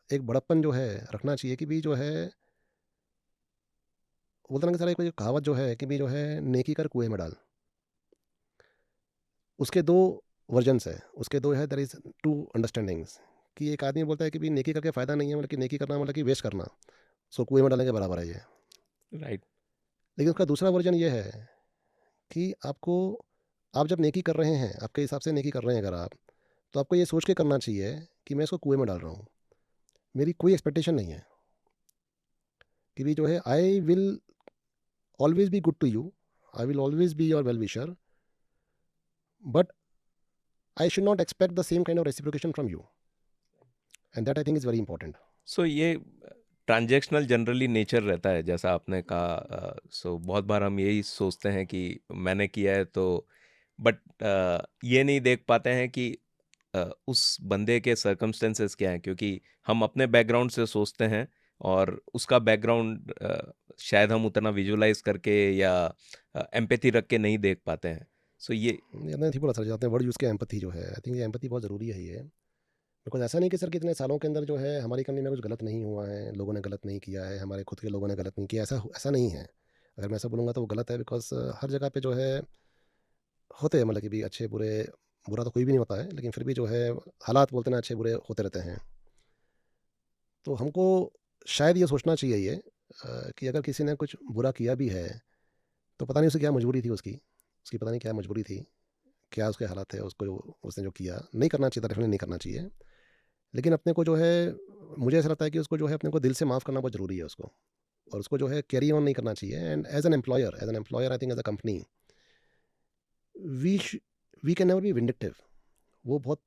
एक बड़प्पन जो है रखना चाहिए कि भी जो है बोलते ना कि सारा एक कहावत जो है कि भी जो है नेकी कर कुएं में डाल। उसके दो वर्जन्स है, उसके दो है, देयर इज़ टू अंडरस्टैंडिंग्स। कि एक आदमी बोलता है कि भी नेकी करके फ़ायदा नहीं है, मतलब कि नेकी करना मतलब कि वेस्ट करना, सो कुएं में डालने के बराबर है ये। Right. लेकिन उसका दूसरा वर्जन ये है कि आप जब नेकी कर रहे हैं, आपके हिसाब से नेकी कर रहे हैं अगर आप, तो आपको ये सोच के करना चाहिए कि मैं इसको कुएं में डाल रहा हूँ। मेरी कोई एक्सपेक्टेशन नहीं है कि भी जो है I will always be good to you. I will always be your well-wisher, but I should not expect the same kind of reciprocation from you. And that I think is very important. सो ये transactional generally nature रहता है जैसा आपने कहा। सो बहुत बार हम यही सोचते हैं कि मैंने किया है तो, बट ये नहीं देख पाते हैं कि उस बंदे के सर्कमस्टेंसेस क्या हैं, क्योंकि हम अपने बैकग्राउंड से सोचते हैं और उसका बैकग्राउंड शायद हम उतना विजुलाइज करके या एम्पैथी रख के नहीं देख पाते हैं। सो ये नहीं थी बोला सर, जाते हैं वर्ड यूज़ के एम्पथी जो है, आई थिंक ये एम्पथी बहुत ज़रूरी है ये। बिकॉज ऐसा नहीं कि सर कितने सालों के अंदर जो है हमारी कंपनी में कुछ गलत नहीं हुआ है, लोगों ने गलत नहीं किया है, हमारे खुद के लोगों ने गलत नहीं किया, ऐसा ऐसा नहीं है। अगर मैं ऐसा बोलूँगा तो वो गलत है, बिकॉज हर जगह पे जो है होते हैं, मतलब कि भी अच्छे बुरे, बुरा तो कोई भी नहीं होता है, लेकिन फिर भी जो है हालात बोलते हैं ना, अच्छे बुरे होते रहते हैं। तो हमको शायद ये सोचना चाहिए ये कि अगर किसी ने कुछ बुरा किया भी है तो पता नहीं उसे क्या मजबूरी थी उसकी, उसकी पता नहीं क्या मजबूरी थी, क्या उसके हालात थे, उसको उसने जो किया नहीं करना चाहिए था, डेफिनेटली नहीं करना चाहिए। लेकिन अपने को जो है, मुझे ऐसा लगता है कि उसको जो है अपने को दिल से माफ़ करना बहुत ज़रूरी है उसको, और उसको जो है कैरी ऑन नहीं करना चाहिए। And as an employer I think as a company we we can never be vindictive. वो बहुत,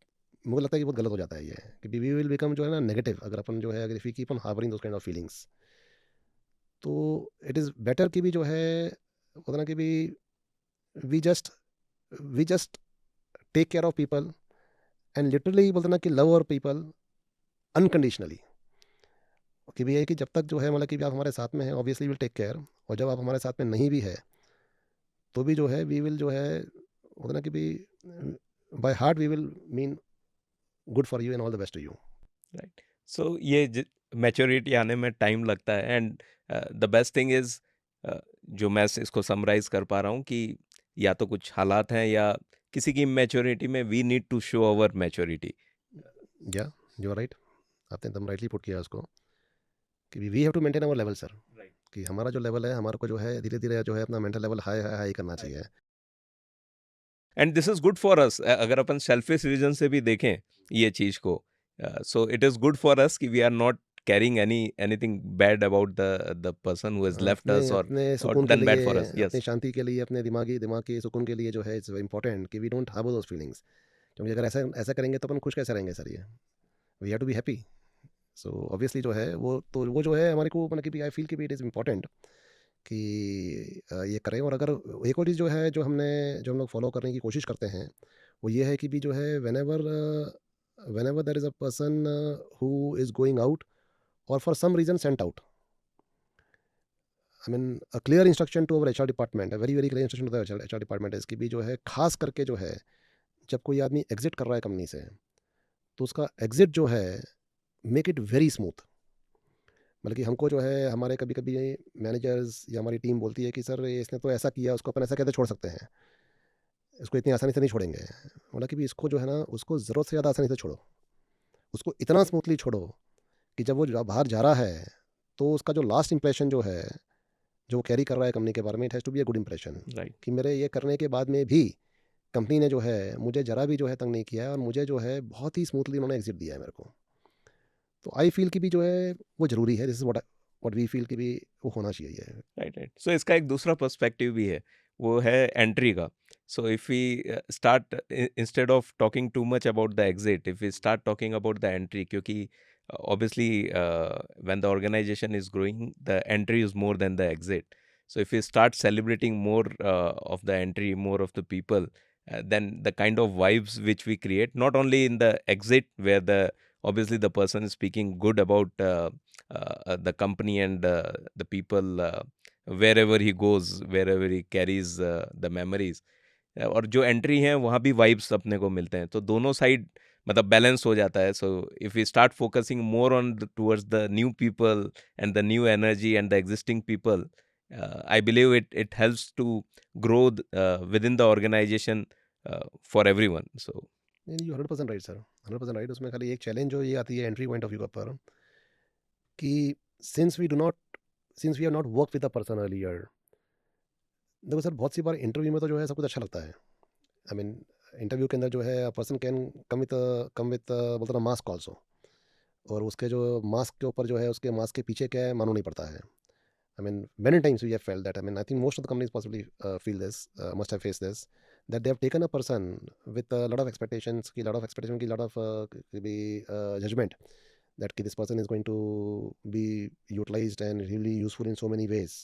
मुझे लगता है कि बहुत गलत हो जाता है ये, कि वी विल बिकम जो है ना नेगेटिव, अगर अपन जो है, अगर if we keep on harbouring those kind of feelings, तो इट इज़ बेटर कि भी जो है उतना कि भी we just we just take care of people and literally बोलते ना कि लव और पीपल अनकंडीशनली। कि भी ये है कि जब तक जो है, मतलब कि भी आप हमारे साथ में हैं, ऑब्वियसली विल टेक केयर, और जब आप हमारे साथ में नहीं भी है तो भी जो है वी विल जो है बोलते ना कि भी by heart we will mean good for you and all the best to you. Right. So ये मैच्योरिटी आने में टाइम लगता है, and the best thing is, जो मैं इसको समराइज कर पा रहा हूँ कि या तो कुछ हालात हैं या किसी की मैच्योरिटी में we need to show our maturity. या यू आर राइट, आपने एकदम राइटली पुट किया उसको, कि we have to maintain our level sir, right. कि हमारा जो लेवल है, हमारे को जो है धीरे धीरे जो है अपना mental level high high high करना चाहिए। And this is good for अस, अगर अपन सेल्फिश रीजन से भी देखें ये चीज को, so it is good for us कि we are not caring anything bad about the person who has left अपने अस अपने और सुकून के डन बैड लिए, फॉर अस। अपनी यस। शांति के लिए, अपने दिमाग के सुकून के लिए जो है इट्स इंपॉर्टेंट कि we don't harbour those feelings. क्योंकि अगर ऐसा ऐसा करेंगे तो अपन खुश कैसे रहेंगे सर, ये we have to be happy. So obviously जो है वो, तो वो जो है हमारे को, मतलब कि आई फील कि इट इज़ इम्पॉर्टेंट कि ये करें। और अगर एक और चीज़ जो है, जो हम लोग फॉलो करने की कोशिश करते हैं, वो ये है कि भी जो है whenever there is a person who is going out और for some reason sent out, I mean a clear instruction to our HR department, very very clear instruction to the HR department, इसकी भी जो है खास करके जो है जब कोई आदमी एग्जिट कर रहा है कंपनी से, तो उसका एग्जिट जो है मेक इट वेरी स्मूथ। मतलब कि हमको जो है हमारे कभी कभी मैनेजर्स या हमारी टीम बोलती है कि सर इसने तो ऐसा किया, उसको अपन ऐसा कैसे छोड़ सकते हैं, इसको इतनी आसानी से नहीं छोड़ेंगे। बोला कि भी इसको जो है ना, उसको ज़रूरत से ज़्यादा आसानी से छोड़ो, उसको इतना स्मूथली छोड़ो कि जब वो बाहर जा रहा है तो उसका जो लास्ट इंप्रेशन जो है, जो वो कैरी कर रहा है कंपनी के बारे में, it has to be a good impression. Right. कि मेरे ये करने के बाद में भी कंपनी ने जो है मुझे ज़रा भी जो है तंग नहीं किया है, और मुझे जो है बहुत ही स्मूथली उन्होंने एग्जिट दिया है मेरे को। तो आई फील कि भी जो है वो ज़रूरी है, this is what we feel कि भी वो होना चाहिए। Right, right. सो इसका एक दूसरा पर्सपेक्टिव भी है, वो है एंट्री का। So if we start, instead of talking too much about the exit, if we start talking about the entry, क्योंकि obviously when the organization is growing, the entry is more than the exit. So if we start celebrating more of the entry, more of the people, then the kind of vibes which we create, not only in the exit where the obviously the person is speaking good about the company and the people, wherever he goes, wherever he carries the memories, और जो entry है वहाँ भी vibes अपने को मिलते हैं, तो दोनों साइड मतलब बैलेंस हो जाता है। So if we start focusing more on towards the new people and the new energy and the existing people, I believe it helps to grow within the organisation for everyone. So नहीं, you 100% right sir, 100% right. उसमें खाली एक challenge जो ये आती है entry point of view पर, कि since we do not since we have not work with a person earlier. देखो सर, बहुत सी बार इंटरव्यू में तो जो है सब कुछ अच्छा लगता है, आई मीन इंटरव्यू के अंदर जो है पर्सन कैन कम विद बोलते ना मास्क ऑल्सो, और उसके जो मास्क के ऊपर जो है, उसके मास्क के पीछे क्या है मालूम नहीं पड़ता है। I mean, many times we have felt that. I mean, I think most of the companies possibly feel this, must have faced this, that they have taken a person with a lot of expectations, a lot of expectation, a lot of judgment that this person is going to be utilized and really useful in so many ways,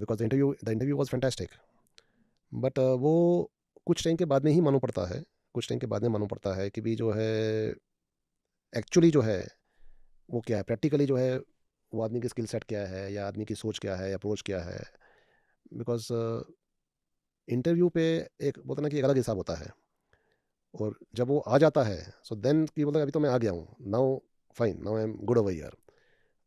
because the interview was fantastic. But वो कुछ time के बाद में ही मालूम पड़ता है, कुछ time के बाद में मालूम पड़ता है कि भी जो है एक्चुअली जो है वो क्या है, प्रैक्टिकली जो है वो आदमी की स्किल सेट क्या है या आदमी की सोच क्या है, अप्रोच क्या है। बिकॉज इंटरव्यू पे एक बोलते ना कि एक अलग हिसाब होता है, और जब वो आ जाता है सो देन कि बोलते अभी तो मैं आ गया हूँ, now fine, now I am good over year.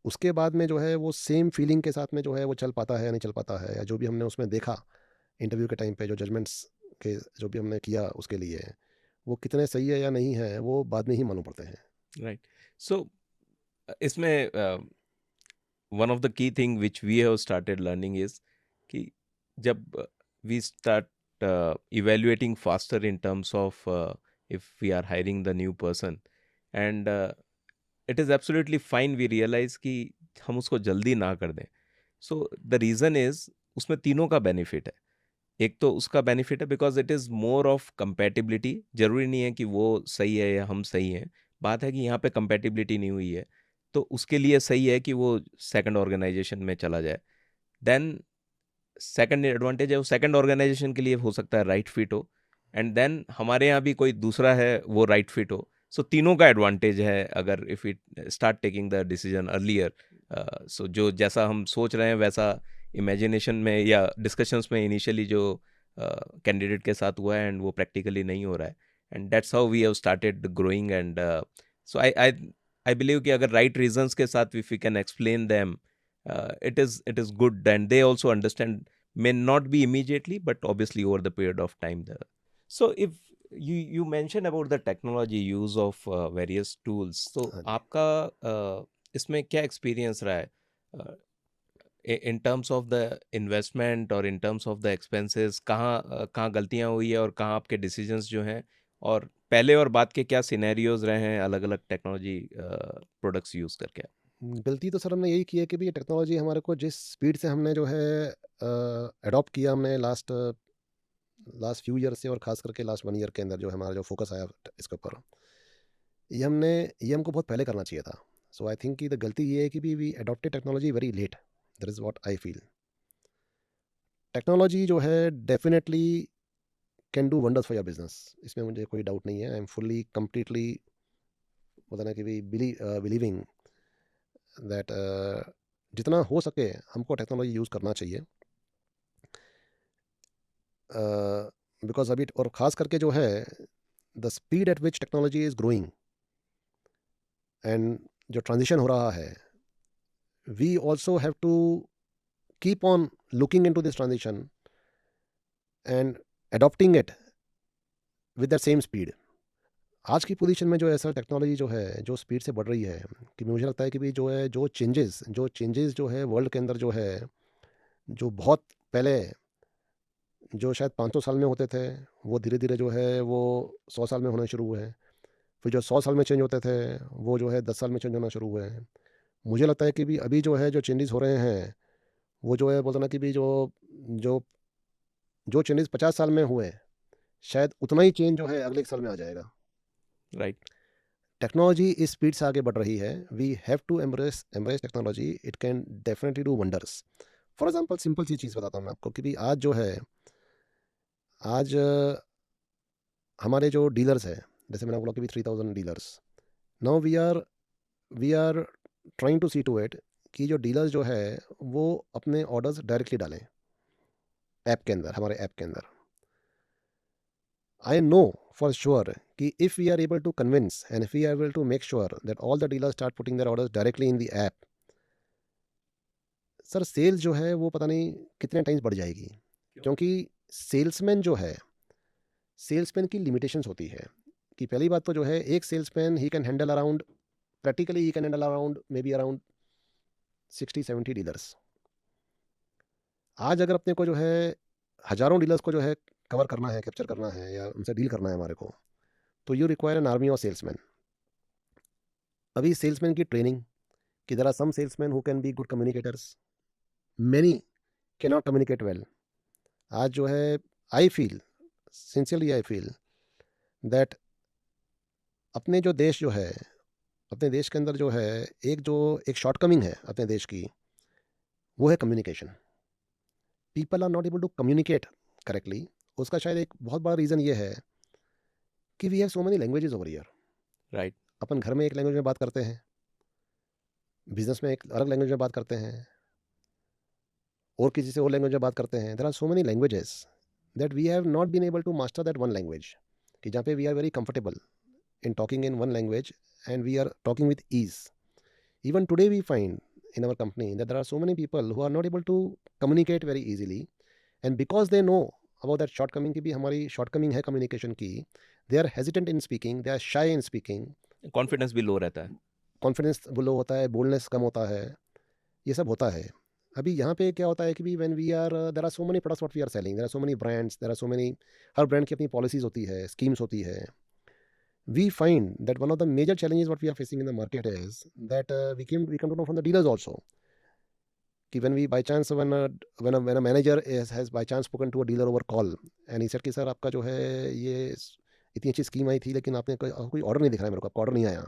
उसके बाद में जो है वो सेम फीलिंग के साथ में जो है वो चल पाता है या नहीं चल पाता है, या जो भी हमने उसमें देखा इंटरव्यू के टाइम पे, जो जजमेंट्स के जो भी हमने किया उसके लिए, वो कितने सही है या नहीं है वो बाद में ही मालूम पड़ते हैं। राइट। सो इसमें one of the key thing which we have started learning is कि जब we start evaluating faster in terms of if we are hiring the new person, and it is absolutely fine, we realize कि हम उसको जल्दी ना कर दें। so the reason is उसमें तीनों का बेनिफिट है। एक तो उसका बेनिफिट है because it is more of compatibility. जरूरी नहीं है कि वो सही है या हम सही हैं, बात है कि यहाँ पे कंपैटिबिलिटी नहीं हुई है, तो उसके लिए सही है कि वो सेकंड ऑर्गेनाइजेशन में चला जाए। देन सेकंड एडवांटेज है, वो सेकंड ऑर्गेनाइजेशन के लिए हो सकता है राइट फिट हो, एंड देन हमारे यहाँ भी कोई दूसरा है वो राइट फिट हो। सो तीनों का एडवांटेज है अगर if it start taking the decision earlier. So जो जैसा हम सोच रहे हैं वैसा इमेजिनेशन में या डिस्कशंस में इनिशियली जो कैंडिडेट के साथ हुआ है एंड वो प्रैक्टिकली नहीं हो रहा है, and that's how we have started growing. And so I believe कि अगर राइट रीजंस के साथ if we can explain them, it is good, and they also understand, may not be immediately but obviously over the period of time there. So if you mentioned about the technology use of various tools, so हाँ जी। आपका इसमें क्या experience रहा है in terms of the investment और in terms of the expenses? कहाँ गलतियाँ हुई है और कहाँ आपके decisions जो हैं, और पहले और बाद के क्या सिनेरियोज रहे हैं अलग अलग टेक्नोलॉजी प्रोडक्ट्स यूज़ करके? गलती तो सर हमने यही की है कि भी टेक्नोलॉजी हमारे को जिस स्पीड से हमने जो है अडॉप्ट किया, हमने लास्ट लास्ट फ्यू ईयर से, और खास करके लास्ट 1 ईयर के अंदर जो हमारा जो फोकस आया इसके ऊपर, ये हमको बहुत पहले करना चाहिए था। सो आई थिंक कि द गलती ये है कि भी we adopted technology very late. That is what I feel. Technology जो है definitely can do wonders for your business, इसमें मुझे कोई डाउट नहीं है। आई एम फुल्ली कंप्लीटली बताना कि भी बिलीविंग दैट जितना हो सके हमको टेक्नोलॉजी यूज़ करना चाहिए। बिकॉज अभी और ख़ास करके जो है the speed at which technology is growing and जो ट्रांजिशन हो रहा है, we also have to keep on looking into this transition and adopting it with that same speed. आज की पोजीशन में जो है सर, टेक्नोलॉजी जो है जो स्पीड से बढ़ रही है, कि मुझे लगता है कि भी जो है जो चेंजेस जो है वर्ल्ड के अंदर जो है, जो बहुत पहले जो शायद 500 साल में होते थे, वो धीरे धीरे जो है वो 100 साल में होने शुरू हुए हैं। फिर जो 100 साल में चेंज होते थे वो जो है 10 साल में चेंज होना शुरू हुए हैं। मुझे लगता है कि भी अभी जो है जो चेंजेस हो रहे हैं, वो जो है बोलते ना कि भी जो जो चेंजेस 50 साल में हुए, शायद उतना ही चेंज जो है अगले एक साल में आ जाएगा। राइट। टेक्नोलॉजी इस स्पीड से आगे बढ़ रही है। We have to embrace technology, it can definitely do wonders. For example simple सी चीज़ बताता हूँ मैं आपको कि भी आज जो है, आज हमारे जो डीलर्स हैं, जैसे मैंने बोला कि भी 3000 dealers, now we are trying to see to it कि जो डीलर्स जो है वो अपने ऑर्डर्स डायरेक्टली डालें ऐप के अंदर, हमारे ऐप के अंदर। I know for sure कि if we are able to convince and if we are able to make sure that all the dealers start putting their orders directly in the app, sir sales जो है वो पता नहीं कितने times बढ़ जाएगी। क्योंकि सेल्समैन जो है, सेल्समैन की लिमिटेशंस होती है कि पहली बात तो जो है एक salesman he can handle around, practically he can handle around may be around 60-70 dealers. आज अगर अपने को जो है हज़ारों डीलर्स को जो है कवर करना है, कैप्चर करना है या उनसे डील करना है हमारे को, तो you require an army of salesman. अभी सेल्समैन की ट्रेनिंग, कि there are some salesman who can be good communicators, many cannot communicate well. आज जो है I feel, sincerely I feel that अपने जो देश जो है, अपने देश के अंदर जो है एक शॉर्टकमिंग है अपने देश की, वो है communication. People are not able to communicate correctly. उसका शायद एक बहुत बड़ा रीज़न ये है कि we have so many languages over here. Right. अपन घर में एक लैंग्वेज में बात करते हैं, बिजनेस में एक अलग लैंग्वेज में बात करते हैं, और किसी से और लैंग्वेज में बात करते हैं. There are so many languages that we have not been able to master that one language, कि जहाँ पे we are very comfortable in talking in one language and we are talking with ease. Even today we find in our company that there are so many people who are not able to communicate very easily, and because they know about that shortcoming कि भी हमारी shortcoming है communication की, they are hesitant in speaking, they are shy in speaking, confidence भी लो रहता है. confidence लो होता है, boldness कम होता है, ये सब होता है. अभी यहाँ पे क्या होता है कि भी when we are there are so many products what we are selling, there are so many brands, there are so many, her brand की अपनी policies होती है, schemes होती है. We find that one of the major challenges what we are facing in the market is that we come to know from the dealers also, कि when we by chance when a manager has by chance spoken to a dealer over call and he said कि sir आपका जो है ये इतनी अच्छी scheme आई थी लेकिन आपने कोई ऑर्डर नहीं दिख रहा है मेरे को, आपका ऑर्डर नहीं आया.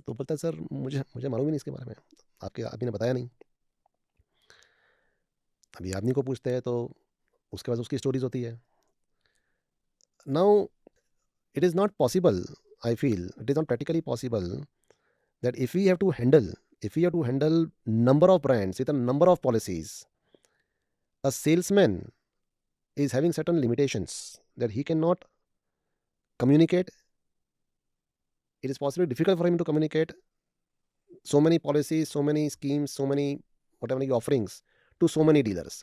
तो बोलता है सर मुझे मालूम ही नहीं इसके बारे में, आपके आदमी ने बताया नहीं. अभी आदमी को पूछते हैं तो उसके बाद उसकी स्टोरीज होती है. Now it is not possible, I feel it is not practically possible that if we have to handle number of brands with a number of policies, a salesman is having certain limitations that he cannot communicate. It is possibly difficult for him to communicate so many policies, so many schemes, so many whatever offerings to so many dealers.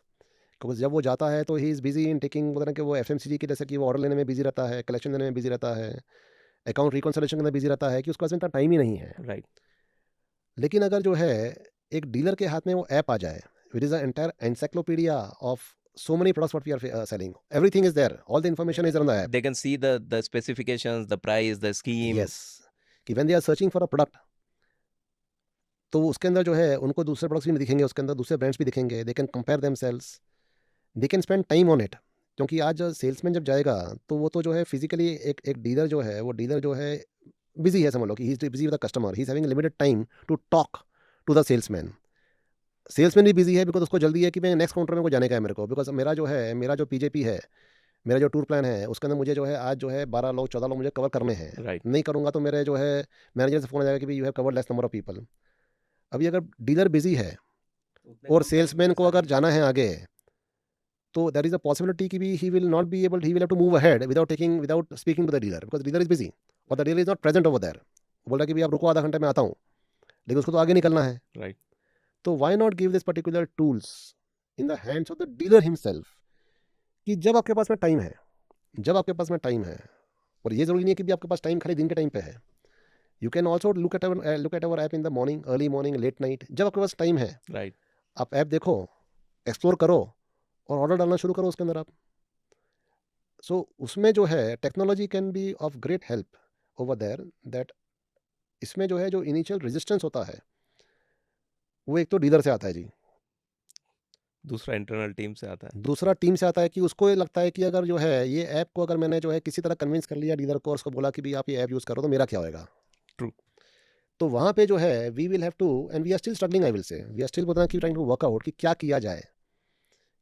क्योंकि जब वो जाता है तो he is busy in taking, मतलब कि वो FMCG की जैसे कि वो ऑर्डर लेने में बिजी रहता है, कलेक्शन देने में बिजी रहता है, अकाउंट रिकॉन्सिलेशन करने में बिजी रहता है, कि उसके पास इतना टाइम ही नहीं है. राइट. लेकिन अगर जो है एक डीलर के हाथ में वो ऐप आ जाए which is the entire encyclopedia of so many products what we are selling, everything is there, all the information is on the app. They can see the specifications, the price, the scheme. Yes, कि when they are searching for a product, तो उसके अंदर जो है उनको दूसरे products भी दिखेंगे, उसके अंदर दूसरे ब्रांड्स भी दिखेंगे, they can compare themselves, they can spend time on it. क्योंकि आज सेल्समैन जब जाएगा तो वो तो जो है फिजिकली एक डीलर जो है वो डीलर जो है बिजी है, समझ लो कि he is busy with the customer, he is having limited time to talk to the salesman. Salesman भी बिजी है बिकॉज उसको जल्दी है कि मैं नेक्स्ट काउंटर में को जाने का है मेरे को, बिकॉज मेरा जो PJP है, मेरा जो टूर प्लान है उसके अंदर मुझे जो है आज जो है 12 लोग 14 लोग मुझे कवर करने हैं. राइट. नहीं करूँगा तो मेरे जो है मैनेजर से फोन आ जाएगा कि भाई you have covered less number of people. अभी अगर डीलर बिजी है और सेल्समैन को अगर जाना है आगे, तो there is a possibility कि भी he will have to move ahead without speaking to the dealer, because the dealer is busy or the dealer is not present over there. वो बोल रहा है कि भी आप रुको, आधा घंटे में आता हूँ, लेकिन उसको तो आगे निकलना है. राइट. तो why not give this particular tools in the hands of the dealer himself, कि जब आपके पास में टाइम है, और ये जरूरी नहीं है कि भी आपके पास टाइम खाली दिन के टाइम पे है. You can also look at our app in the morning, early morning, late night, जब आपके पास टाइम है. राइट. आप ऐप देखो, एक्सप्लोर करो और ऑर्डर डालना शुरू करो उसके अंदर आप. सो उसमें जो है technology can be of great help over there. That इसमें जो है जो इनिशियल रेजिस्टेंस होता है वो एक तो डीलर से आता है जी, दूसरा इंटरनल टीम से आता है. दूसरा टीम से आता है कि उसको ये लगता है कि अगर जो है ये ऐप को अगर मैंने जो है किसी तरह कन्विंस कर लिया डीलर को और उसको बोला कि भी आप ये ऐप यूज़ करो तो मेरा क्या होएगा. True. तो वहाँ पे जो है we will have to, and we are still struggling, I will say we are still trying to work out कि क्या किया जाए.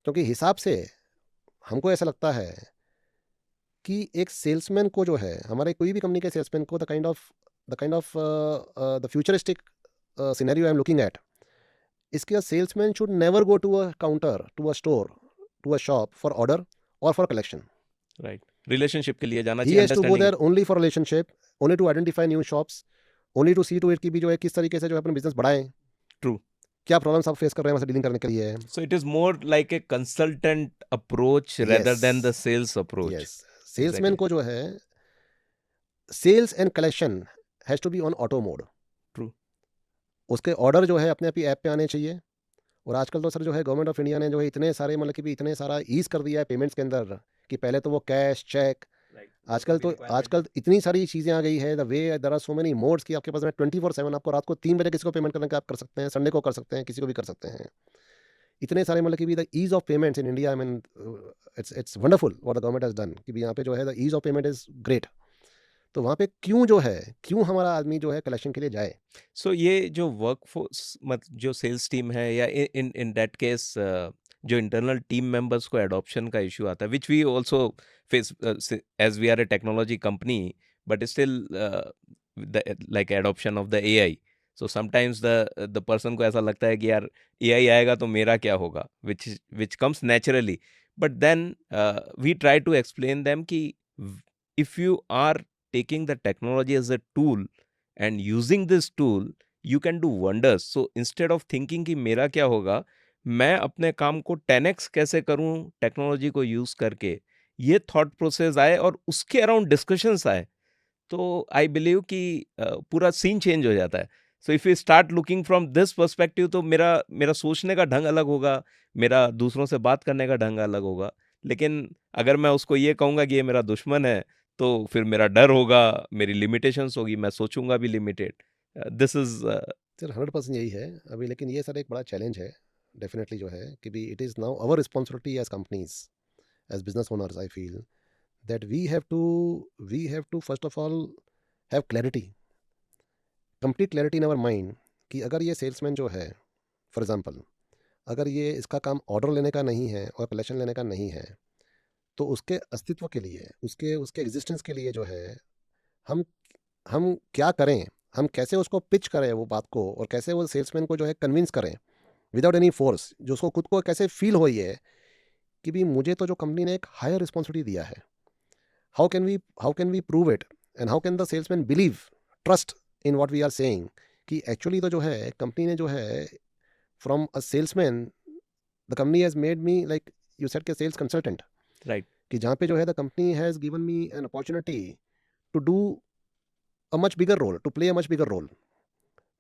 क्योंकि हिसाब से हमको ऐसा लगता है कि एक सेल्समैन को जो है हमारे कोई भी कंपनी के सेल्समैन को the kind of the futuristic scenario I am looking at, इसके salesman should never go to a counter, to a store, to a shop for order और फॉर कलेक्शन. राइट. रिलेशनशिप के लिए जाना ही चाहिए. Has to go there only for relationship, only to identify new shops, only to see to it की भी जो है किस तरीके से जो है अपना बिजनेस बढ़ाएं. True. क्या प्रॉब्लम्स आप फेस कर रहे हैं वहाँ से डीलिंग करने के लिए. So it is more like a consultant approach rather than the sales approach. Yes. Salesman को जो है sales and collection has to be on auto mode. True. उसके ऑर्डर जो है अपने आप ही ऐप पे आने चाहिए. और आजकल तो सर जो है गवर्नमेंट ऑफ इंडिया ने जो है इतने सारे मतलब कि भी इतने सारा ईज कर दिया है पेमेंट्स के अंदर कि पहले तो वो कैश, चेक, आजकल तो इतनी सारी चीज़ें आ गई है, the way there are so many modes कि आपके पास में 24/7 आपको रात को 3 बजे किसी को पेमेंट करने का आप कर सकते हैं, संडे को कर सकते हैं, किसी को भी कर सकते हैं। इतने सारे मतलब कि भी the ease of payments in India, I mean it's wonderful what the government has done कि भी यहाँ पे जो है the ease of payment is great. तो वहाँ पे क्यों हमारा आदमी जो है कलेक्शन के लिए जाए? सो ये जो वर्कफोर्स मत जो सेल्स टीम है या इन इन दैट केस जो इंटरनल टीम मेंबर्स को एडॉप्शन का इशू आता है which we also face as we are a technology company but still like adoption of the AI so sometimes the person को ऐसा लगता है कि यार एआई आएगा तो मेरा क्या होगा which comes naturally but then we try to explain them कि if you are taking the technology as a tool and using this tool you can do wonders so instead of thinking कि मेरा क्या होगा मैं अपने काम को 10x कैसे करूं टेक्नोलॉजी को यूज करके ये थॉट प्रोसेस आए और उसके अराउंड डिस्कशंस आए तो आई बिलीव कि पूरा सीन चेंज हो जाता है so if you start looking from this perspective तो मेरा मेरा सोचने का ढंग अलग होगा मेरा दूसरों से बात करने का ढंग अलग होगा लेकिन अगर मैं उसको ये कहूँगा कि ये मेरा दुश्मन है तो फिर मेरा डर होगा मेरी लिमिटेशंस होगी मैं सोचूंगा भी लिमिटेड दिस इज सर 100% यही है अभी, लेकिन ये सर एक बड़ा चैलेंज है डेफिनेटली जो है कि भी it is now our responsibility as companies, as business owners, I feel that we have to first of all have clarity, complete clarity in our mind कि अगर ये सेल्समैन जो है, फॉर एग्जांपल, अगर ये इसका काम ऑर्डर लेने का नहीं है और कलेक्शन लेने का नहीं है, तो उसके अस्तित्व के लिए, उसके उसके एग्जिस्टेंस के लिए जो है, हम हम क्या करें, हम कैसे उसको पिच करें वो बात को, और कैसे वो सेल्समैन को जो है कन्विंस करें विदाउट एनी फोर्स, जो उसको खुद को कैसे फील हो ये कि भी मुझे तो जो कंपनी ने एक हायर रिस्पॉन्सिबिलिटी दिया है, how can we prove it, and how can the salesman believe, trust in what we are saying कि एक्चुअली तो जो है कंपनी ने जो है from a salesman, the company has made me like you said के सेल्स कंसल्टेंट, राइट कि जहाँ पे जो है the company has given me an opportunity to do a much bigger role, to play a much bigger role.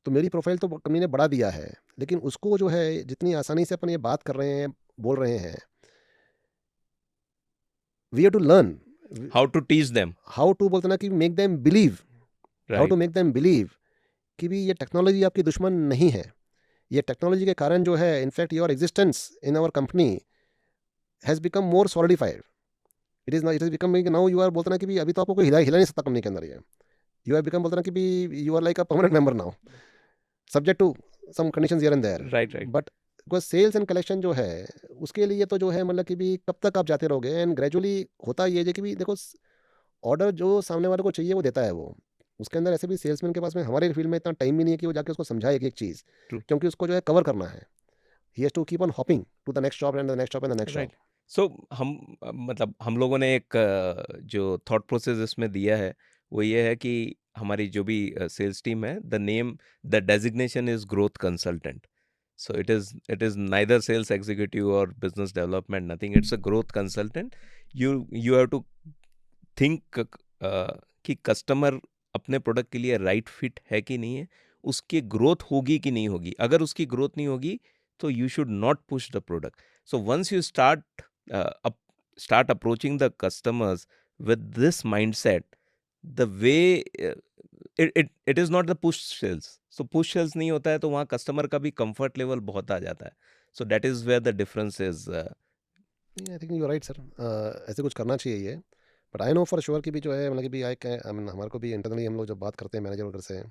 तो मेरी profile तो company ने बढ़ा दिया है, लेकिन उसको जो है जितनी आसानी से अपन ये बात कर रहे हैं, बोल रहे हैं, we have to learn how to teach them how to, बोलते ना कि make them believe, how to right make them believe कि भी ये टेक्नोलॉजी आपकी दुश्मन नहीं है। ये टेक्नोलॉजी के कारण जो है, in fact your existence in our company has become more solidified. It is become now you are, बोलते ना कि भी अभी तो आपको कोई हिला हिला नहीं सकता कंपनी के अंदर ये। यू हैव बिकम, बोलते ना कि भी you are like a permanent member now, subject to some conditions here and there. Right right but because sales and collection जो है, उसके लिए तो जो है मतलब कि भी कब तक आप जाते रहोगे, एंड ग्रेजुअली होता ये है कि भी देखो, ऑर्डर जो सामने वाले को चाहिए वो देता है वो। उसके अंदर ऐसे भी सेल्समैन के पास में हमारे फील्ड में इतना टाइम भी नहीं है कि वो जाके उसको समझाए एक एक चीज़, ट्रू क्योंकि उसको जो है कवर करना है। He has to keep on hopping to the next shop and the next shop and the next right shop. So हम मतलब हम लोगों ने एक जो थॉट प्रोसेस इसमें दिया है वो ये है कि हमारी जो भी सेल्स टीम है the name the designation is growth consultant so it is neither sales executive or business development nothing it's a growth consultant you have to think कि कस्टमर अपने प्रोडक्ट के लिए राइट फिट है कि नहीं है उसकी ग्रोथ होगी कि नहीं होगी अगर उसकी ग्रोथ नहीं होगी तो you should not push the product so once you start approaching the customers with this mindset the way it is not the push sales so push sales नहीं होता है तो वहाँ कस्टमर का भी कंफर्ट लेवल बहुत आ जाता है so that is where the difference is I think you right sir, ऐसे कुछ करना चाहिए ये। But I know for sure कि भी जो है मतलब कि भी आई मीन हमारे को भी इंटरनली हम लोग जब बात करते हैं मैनेजर वगैरह से,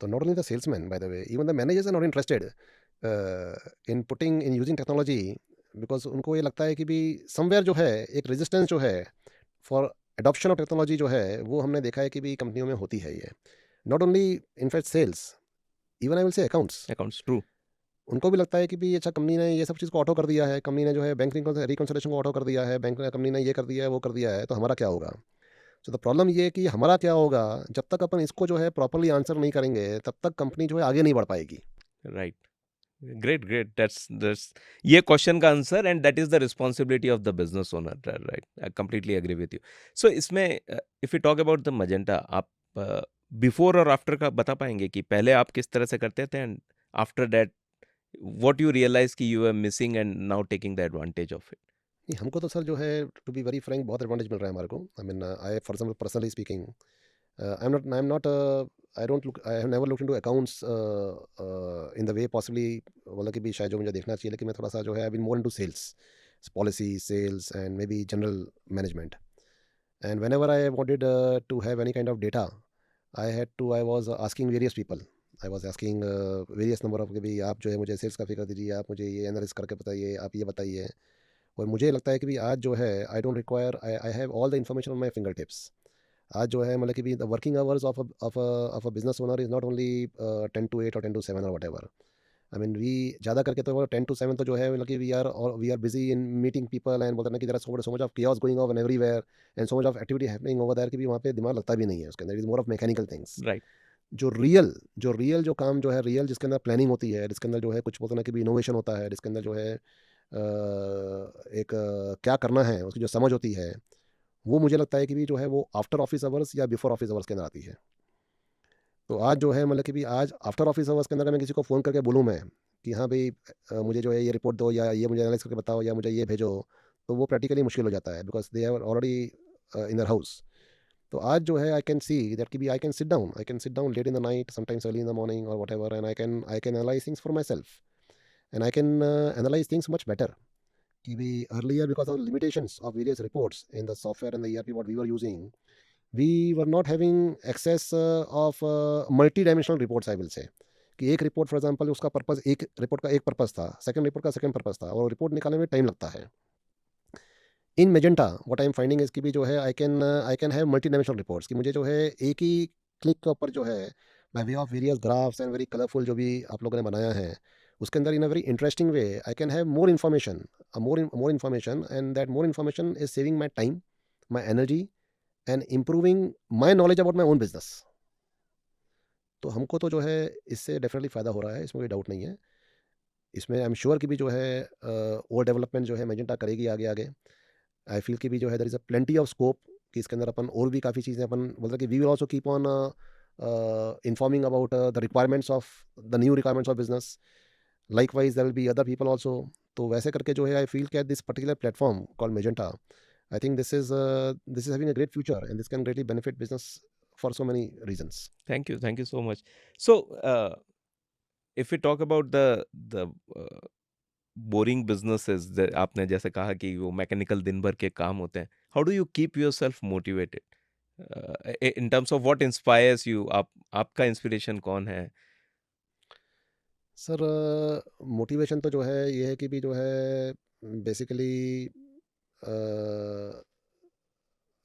तो not only the salesman, by the way even the managers are not interested in putting in using technology, because उनको ये लगता है कि भी समवेयर जो है एक रेजिस्टेंस जो है फॉर एडॉप्शन ऑफ टेक्नोलॉजी जो है, वो हमने देखा है कि भी कंपनियों में होती है ये। Not only in fact sales, even I will say accounts, accounts true उनको भी लगता है कि भी अच्छा कंपनी ने ये सब चीज़ को ऑटो कर दिया है, कंपनी ने जो है बैंक रिकॉन्सिलेशन को ऑटो कर दिया है, बैंक कंपनी ने ये कर दिया है, वो कर दिया है, तो हमारा क्या होगा। सो द प्रॉब्लम ये है कि हमारा क्या होगा, जब तक अपन इसको जो है प्रॉपरली आंसर नहीं करेंगे तब तक कंपनी जो है आगे नहीं बढ़ पाएगी। right great that's ये क्वेश्चन का answer and that is the responsibility of the business owner right I completely agree with you so इसमें if you talk about the Magenta आप बिफोर और आफ्टर का बता पाएंगे कि पहले आप किस तरह से करते थे and after that what you realise कि you are missing and now taking the advantage of it नहीं, हमको तो सर जो है टू बी वेरी फ्रैंक बहुत एडवांटेज मिल रहा है हमारे को। I mean I for example personally speaking, I am not I don't look I have never looked into accounts in the way possibly, मतलब कि भी शायद जो मुझे देखना चाहिए, लेकिन मैं थोड़ा सा जो है I been more into sales, policy sales and maybe general management. And whenever I wanted to have any kind of data, I was asking various people. I was asking various number of कि भाई आप जो है मुझे sales का figure दीजिए, आप मुझे ये एनालिस करके बताइए, आप ये बताइए। और मुझे लगता है कि भाई आज जो है I don't require, I have all the information on my finger tips. आज जो है मतलब कि भी the working hours of a business owner is not only 10 to 8 और 10 to 7 और whatever. I mean we ज़्यादा करके तो 10 to 7 तो जो है मतलब कि we are busy in meeting people and बोलते हैं ना कि there are so much of chaos going on everywhere and so much of activity happening over there कि भी वहाँ पे दिमाग लगता भी नहीं है उसके अंदर, is more of mechanical things. Right. जो रियल जो काम जो है, रियल जिसके अंदर प्लानिंग होती है, जिसके अंदर जो है कुछ बोलते हैं ना कि भी इनोवेशन होता है, जिसके अंदर जो है क्या करना है उसकी जो समझ होती है, वो मुझे लगता है कि भी जो है वो आफ्टर ऑफिस आवर्स या बिफोर ऑफिस आवर्स के अंदर आती है। तो आज जो है मतलब कि भी आज आफ्टर ऑफिस आवर्स के अंदर अगर मैं किसी को फ़ोन करके बोलूँ मैं कि हाँ भाई मुझे जो है ये रिपोर्ट दो या ये मुझे एनालाइज़ करके बताओ या मुझे ये भेजो, तो वो प्रैक्टिकली मुश्किल हो जाता है because they are already in their house. तो आज जो है आई कैन सी दैट कि भी I can sit down late in the night, sometimes early in the morning और whatever, and I can analyse things for myself and I can analyse things much better. कि भी earlier because of limitations of various reports in the software and the ERP what we were using, we were not having access of multi-dimensional reports, I will say। कि एक report for example उसका purpose, एक report का एक purpose था, second report का second purpose था, और रिपोर्ट निकालने में टाइम लगता है। In Magenta what I am finding is कि भी जो है I can have multi dimensional reports कि मुझे जो है एक ही क्लिक के ऊपर जो है by way of various graphs and very colourful जो भी आप लोगों ने बनाया है, उसके अंदर in a very interesting way I can have more information, more information, and that more information is saving my time, my energy and improving my knowledge about my own business. तो हमको तो जो है इससे डेफिनेटली फ़ायदा हो रहा है, इसमें कोई डाउट नहीं है। इसमें आई एम श्योर कि भी जो है और डेवलपमेंट जो है मैजेंटा करेगी आगे आगे। आई फील कि भी जो है there is a plenty of scope कि इसके अंदर अपन और भी काफ़ी चीज़ें अपन बोलते हैं कि we will also keep on informing about the requirements of the new requirements of business. Likewise there will be other people also. तो वैसे करके जो है आई फील कि this particular platform called Magenta, I think this is having a great future and this can greatly benefit business for so many reasons. Thank you so much. So, if we talk about the boring businesses, आपने जैसे कहा कि वो mechanical दिन भर के काम होते हैं, how do you keep yourself motivated in terms of what inspires you? आपका इंस्पिरेशन कौन है? सर मोटिवेशन तो जो है ये है कि भी जो है बेसिकली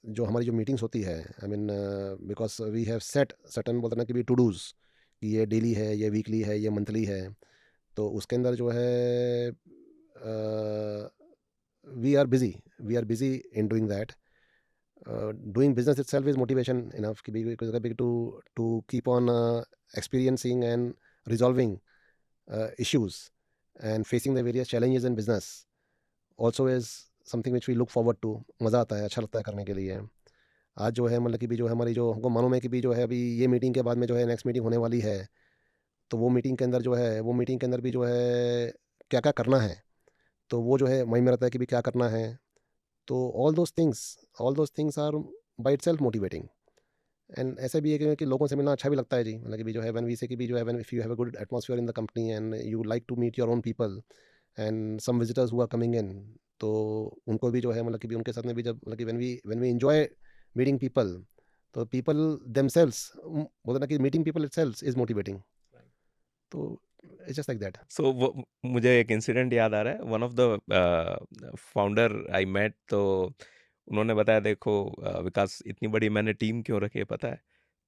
जो हमारी जो मीटिंग्स होती है, I mean because we have set certain बोलते हैं ना कि भी टू डूज, कि ये डेली है, ये वीकली है, ये मंथली है। तो उसके अंदर जो है we are busy in doing that. Doing business itself is motivation enough to keep on experiencing and resolving issues and facing the various challenges in business also is something which we look forward to। मज़ा आता है, अच्छा लगता है करने के लिए। आज जो है मतलब कि भी जो है हमारी जो हमको मालूम है कि भी जो है अभी ये मीटिंग के बाद में जो है नेक्स्ट मीटिंग होने वाली है, तो वो मीटिंग के अंदर जो है वो मीटिंग के अंदर भी जो है क्या क्या करना है, तो वो जो है वहीं में रहता है कि भी क्या करना है। तो all those things are by itself motivating. And ऐसा भी है कि लोगों से मिलना अच्छा भी लगता है जी, मतलब कि भी जो है व्हेन वी से कि भी जो है when if you have a good atmosphere in the company and you like to meet your own people and some visitors who are coming in, तो उनको भी जो है मतलब कि भी उनके साथ में भी जब मतलब कि when we enjoy meeting people, तो पीपल देमसेल्व्स बोलते ना कि meeting people itself is motivating. तो it's just like that. So मुझे एक इंसिडेंट याद आ रहा है। One of the founder I met, तो उन्होंने बताया, देखो विकास, इतनी बड़ी मैंने टीम क्यों रखी है पता है?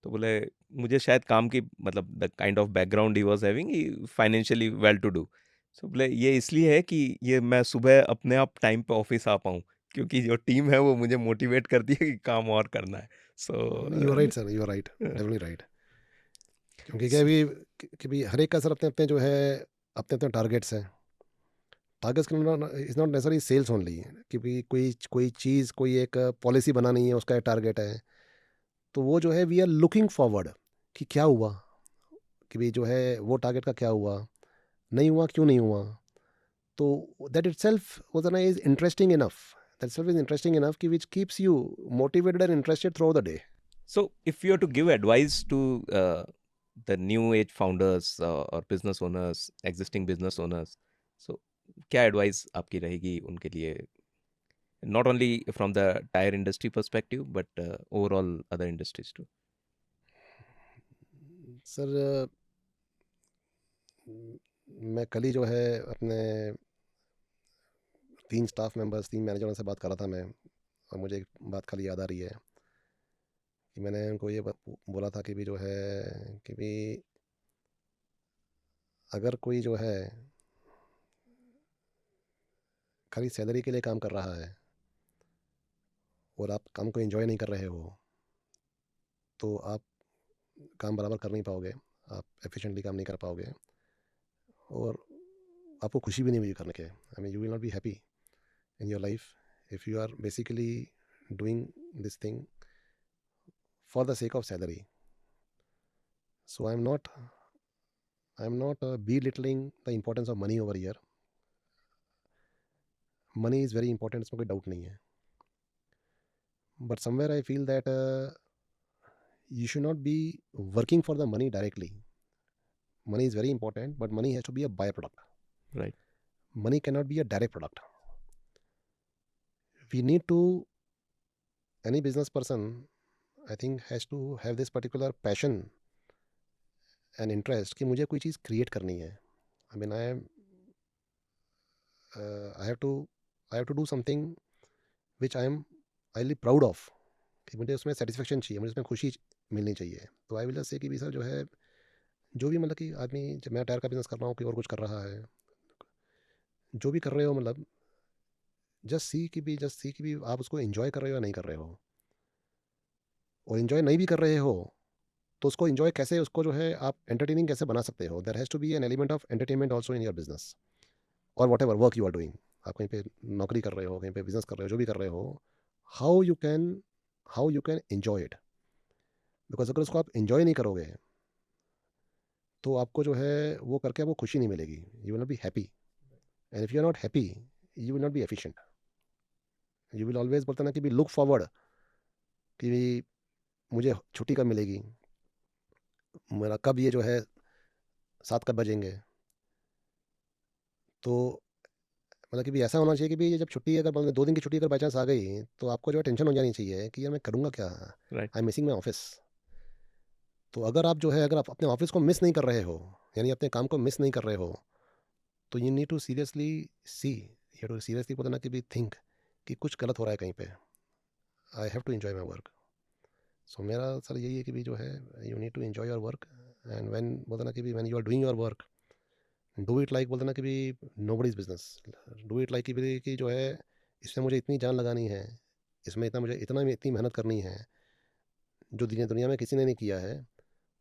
तो बोले, मुझे शायद काम की, मतलब द काइंड ऑफ बैकग्राउंड ही was having, financially well to do. So बोले ये इसलिए है कि ये मैं सुबह अपने आप टाइम पे ऑफिस आ पाऊँ, क्योंकि जो टीम है वो मुझे मोटिवेट करती है कि काम और करना है। You are right so sir, you are right, definitely right. क्योंकि क्या भी कि भी हर एक का सर अपने अपने जो है अपने अपने टारगेट्स हैं। Targets is not necessary sales only, कि भी कोई कोई चीज़, कोई एक पॉलिसी बनानी है, उसका एक टारगेट है। तो वो जो है वी आर लुकिंग फॉरवर्ड कि क्या हुआ, कि भी जो है वो टारगेट का क्या हुआ, नहीं हुआ, क्यों नहीं हुआ। तो that itself was is interesting enough. That itself is interesting enough कि which keeps you motivated and interested throughout the day. So if you have to give advice to the new age founders or business owners, existing business owners, so क्या advice आपकी रहेगी उनके लिए, not only from the tire industry perspective but overall other industries too? Sir मैं कल ही जो है अपने 3 स्टाफ मेंबर्स 3 मैनेजरों से बात कर रहा था मैं, और मुझे एक बात खाली याद आ रही है कि मैंने उनको ये बोला था कि भी जो है कि भी अगर कोई जो है खाली सैलरी के लिए काम कर रहा है और आप काम को एंजॉय नहीं कर रहे हो, तो आप काम बराबर कर नहीं पाओगे, आप एफिशिएंटली काम नहीं कर पाओगे, और आपको खुशी भी नहीं मिलेगी करने के। आई mean you will not be happy in your life if you are basically doing this thing for the sake of salary. So I'm not belittling the importance of money over here. Money is very important, इसमें कोई doubt नहीं है, but somewhere I feel that you should not be working for the money directly. Money is very important, but money has to be a byproduct. Right. Money cannot be a direct product. We need to, any business person I think has to have this particular passion and interest कि मुझे कोई चीज़ create करनी है. I mean I have to do something which I am highly proud of, कि मुझे उसमें satisfaction चाहिए, मुझे उसमें खुशी मिलनी चाहिए. तो I will just say कि भी सर जो है जो भी मतलब कि आदमी, जब मैं टायर का बिजनेस कर रहा हूँ कि और कुछ कर रहा है, जो भी कर रहे हो मतलब जस्ट सी कि भी आप उसको एंजॉय कर रहे हो या नहीं कर रहे हो, और एंजॉय नहीं भी कर रहे हो तो उसको एंजॉय कैसे, उसको जो है आप एंटरटेनिंग कैसे बना सकते हो. There has to be an element of entertainment also in your business और whatever work you are doing. आप कहीं पे नौकरी कर रहे हो, कहीं पे बिजनेस कर रहे हो, जो भी कर रहे हो, how you can enjoy it. Because अगर उसको आप एंजॉय नहीं करोगे तो आपको जो है वो करके आपको खुशी नहीं मिलेगी. You will not be happy, and if you are not happy you will not be efficient. You will always बोलते ना कि भी लुक फॉरवर्ड कि भी मुझे छुट्टी कब मिलेगी, मेरा कब ये जो है 7 कब बजेंगे. तो मतलब कि भी ऐसा होना चाहिए कि भी ये जब छुट्टी, अगर मतलब 2 दिन की छुट्टी अगर बाई चांस आ गई तो आपको जो है टेंशन हो जानी चाहिए कि यार मैं करूँगा क्या, Right. I am missing my office. तो अगर आप जो है अगर आप अपने ऑफिस को मिस नहीं कर रहे हो, यानी अपने काम को मिस नहीं कर रहे हो, तो you need to seriously see, you to seriously बोलना कि भी थिंक कि कुछ गलत हो रहा है कहीं पे. I have to enjoy my work. So मेरा सर यही है कि भी जो है you need to enjoy your work, and when बोलते ना कि भी when you are doing your work, do it like, बोलते ना कि भी nobody's business. Do it like कि जो है इसमें मुझे इतनी जान लगानी है, इसमें इतनी मेहनत करनी है जो दुनिया में किसी ने नहीं किया है,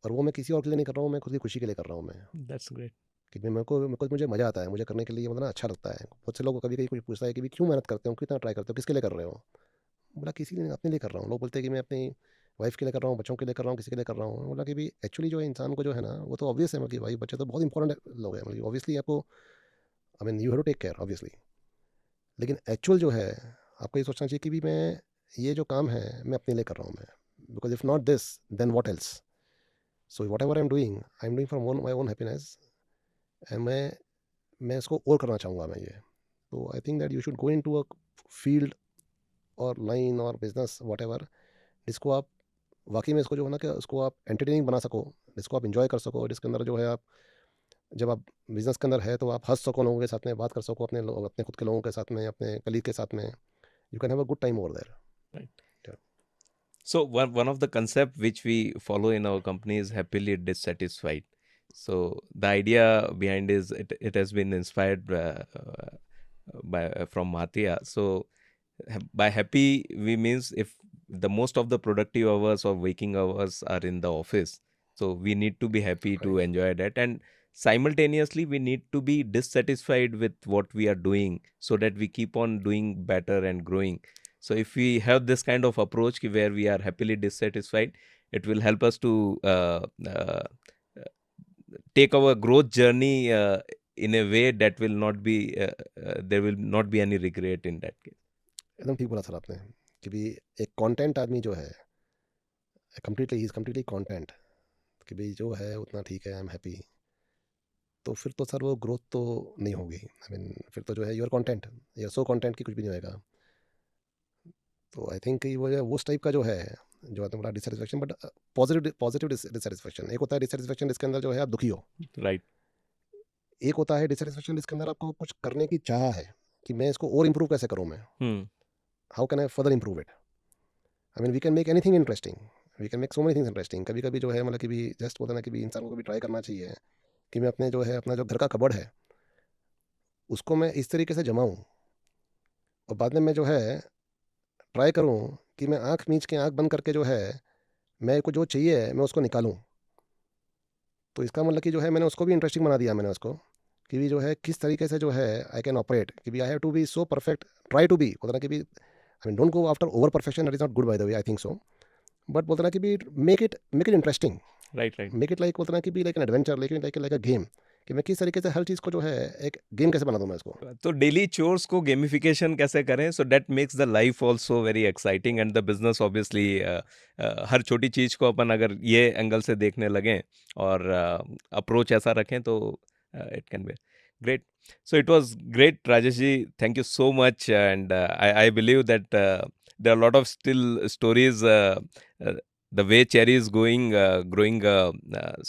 और वो मैं किसी और के लिए नहीं कर रहा हूँ, मैं खुद की खुशी के लिए कर रहा हूँ मैं. That's great. कि मुझे मज़ा आता है, मुझे करने के लिए मतलब ना अच्छा लगता है. बहुत से लोग कभी कभी कुछ पूछता है कि भी क्यों मेहनत करते हो, कितना ट्राई करते हो, किसके लिए कर रहे हो. बोला किसी लिए, अपने लिए कर रहा हूँ. लोग बोलते हैं कि मैं अपनी वाइफ के लिए कर रहा हूँ, बच्चों के लिए कर रहा हूँ, किसी के लिए कर रहा हूँ. बोला कि भी एक्चुअली जो है इंसान को जो है ना, वो तो ऑब्वियस है मतलब कि भाई बच्चे तो बहुत इंपॉर्टेंट लोग हैं, मतलब ऑब्वियसली आपको, I mean you have to take care obviously. लेकिन एक्चुअल जो है आपको ये सोचना चाहिए कि भी मैं ये जो काम है मैं अपने लिए कर रहा हूँ मैं, because if not this then what else. So whatever I am doing for my own happiness, and मैं इसको और करना चाहूँगा मैं ये. तो I think that you should go in to a field और लाइन और बिजनेस वट एवर, जिसको आप वाकई में इसको जो है ना कि उसको आप एंटरटेनिंग बना सको, जिसको आप इंजॉय कर सको, जिसके अंदर जो है आप, जब आप बिजनेस के अंदर है तो आप हंस सको, लोगों के साथ में बात कर सको, अपने खुद के लोगों के साथ में, अपने कलीग के साथ में. You can have a good time over there. Right. So one of the concept which we follow in our company is happily dissatisfied. So the idea behind is it has been inspired by from Mahathir. So by happy we means if the most of the productive hours or waking hours are in the office, so we need to be happy to Right. enjoy that, and simultaneously we need to be dissatisfied with what we are doing so that we keep on doing better and growing. So if we have this kind of approach where we are happily dissatisfied, it will help us to take our growth journey in a way that will not be there will not be any regret in that case. एकदम ठीक बोला sir आपने कि भी एक content आदमी जो है completely he is completely content कि भी जो है उतना ठीक है, आई एम हैप्पी, तो फिर तो सर वो ग्रोथ तो नहीं होगी। आई मीन फिर तो जो है योर कंटेंट या सो कंटेंट की कुछ भी नहीं होएगा। तो आई थिंक वो जो है उस टाइप का जो है, जो आपने बोला डिससेटिस्फेक्शन, बट पॉजिटिव डिससेटिस्फेक्शन। एक होता है डिससेटिस्फेक्शन जिसके अंदर जो है आप दुखी हो, Right. एक होता है डिससेटिस्फेक्शन जिसके अंदर आपको कुछ करने की चाह है कि मैं इसको और इम्प्रूव कैसे करूँ, मैं Hmm. How can I further improve it. I mean we can make anything interesting, we can make so many things interesting. कभी कभी जो है मतलब कि भी जस्ट बोलते ना कि भी इंसान को भी ट्राई करना चाहिए कि मैं अपने जो है अपना जो घर का कबर्ड है उसको मैं इस तरीके से जमाऊँ और बाद में मैं जो है ट्राई करूँ कि मैं आँख मीच के आँख बंद करके जो है मैं को जो चाहिए मैं उसको निकालूँ। तो इसका मतलब कि जो है मैंने उसको भी इंटरेस्टिंग बना दिया मैंने उसको कि भी जो है किस तरीके से जो है आई कैन ऑपरेट कि भी I have to be so perfect, try to be बोलते ना कि भी I mean don't go after over perfection, that is not good by the way, I think so. But बोलते ना कि भी make it interesting, Right, right. Make it like बोलते ना कि भी like an adventure, like a game, कि मैं किस तरीके से हर चीज़ को जो है एक गेम कैसे बना दूँ मैं इसको। तो डेली चोर्स को गेमिफिकेशन कैसे करें so that makes the life also very exciting and the business obviously हर छोटी चीज को अपन अगर ये एंगल से देखने लगें और अप्रोच ऐसा रखें तो it can be great. So it was great, Rajesh ji. Thank you so much, and I believe that there are a lot of still stories. Uh, the way Cherry is growing.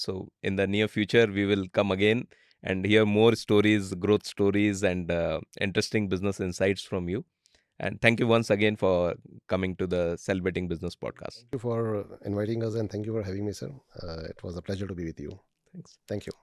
So in the near future, we will come again and hear more stories, growth stories, and interesting business insights from you. And thank you once again for coming to the Celebrating Business podcast. Thank you for inviting us and thank you for having me, sir. It was a pleasure to be with you. Thanks. Thank you.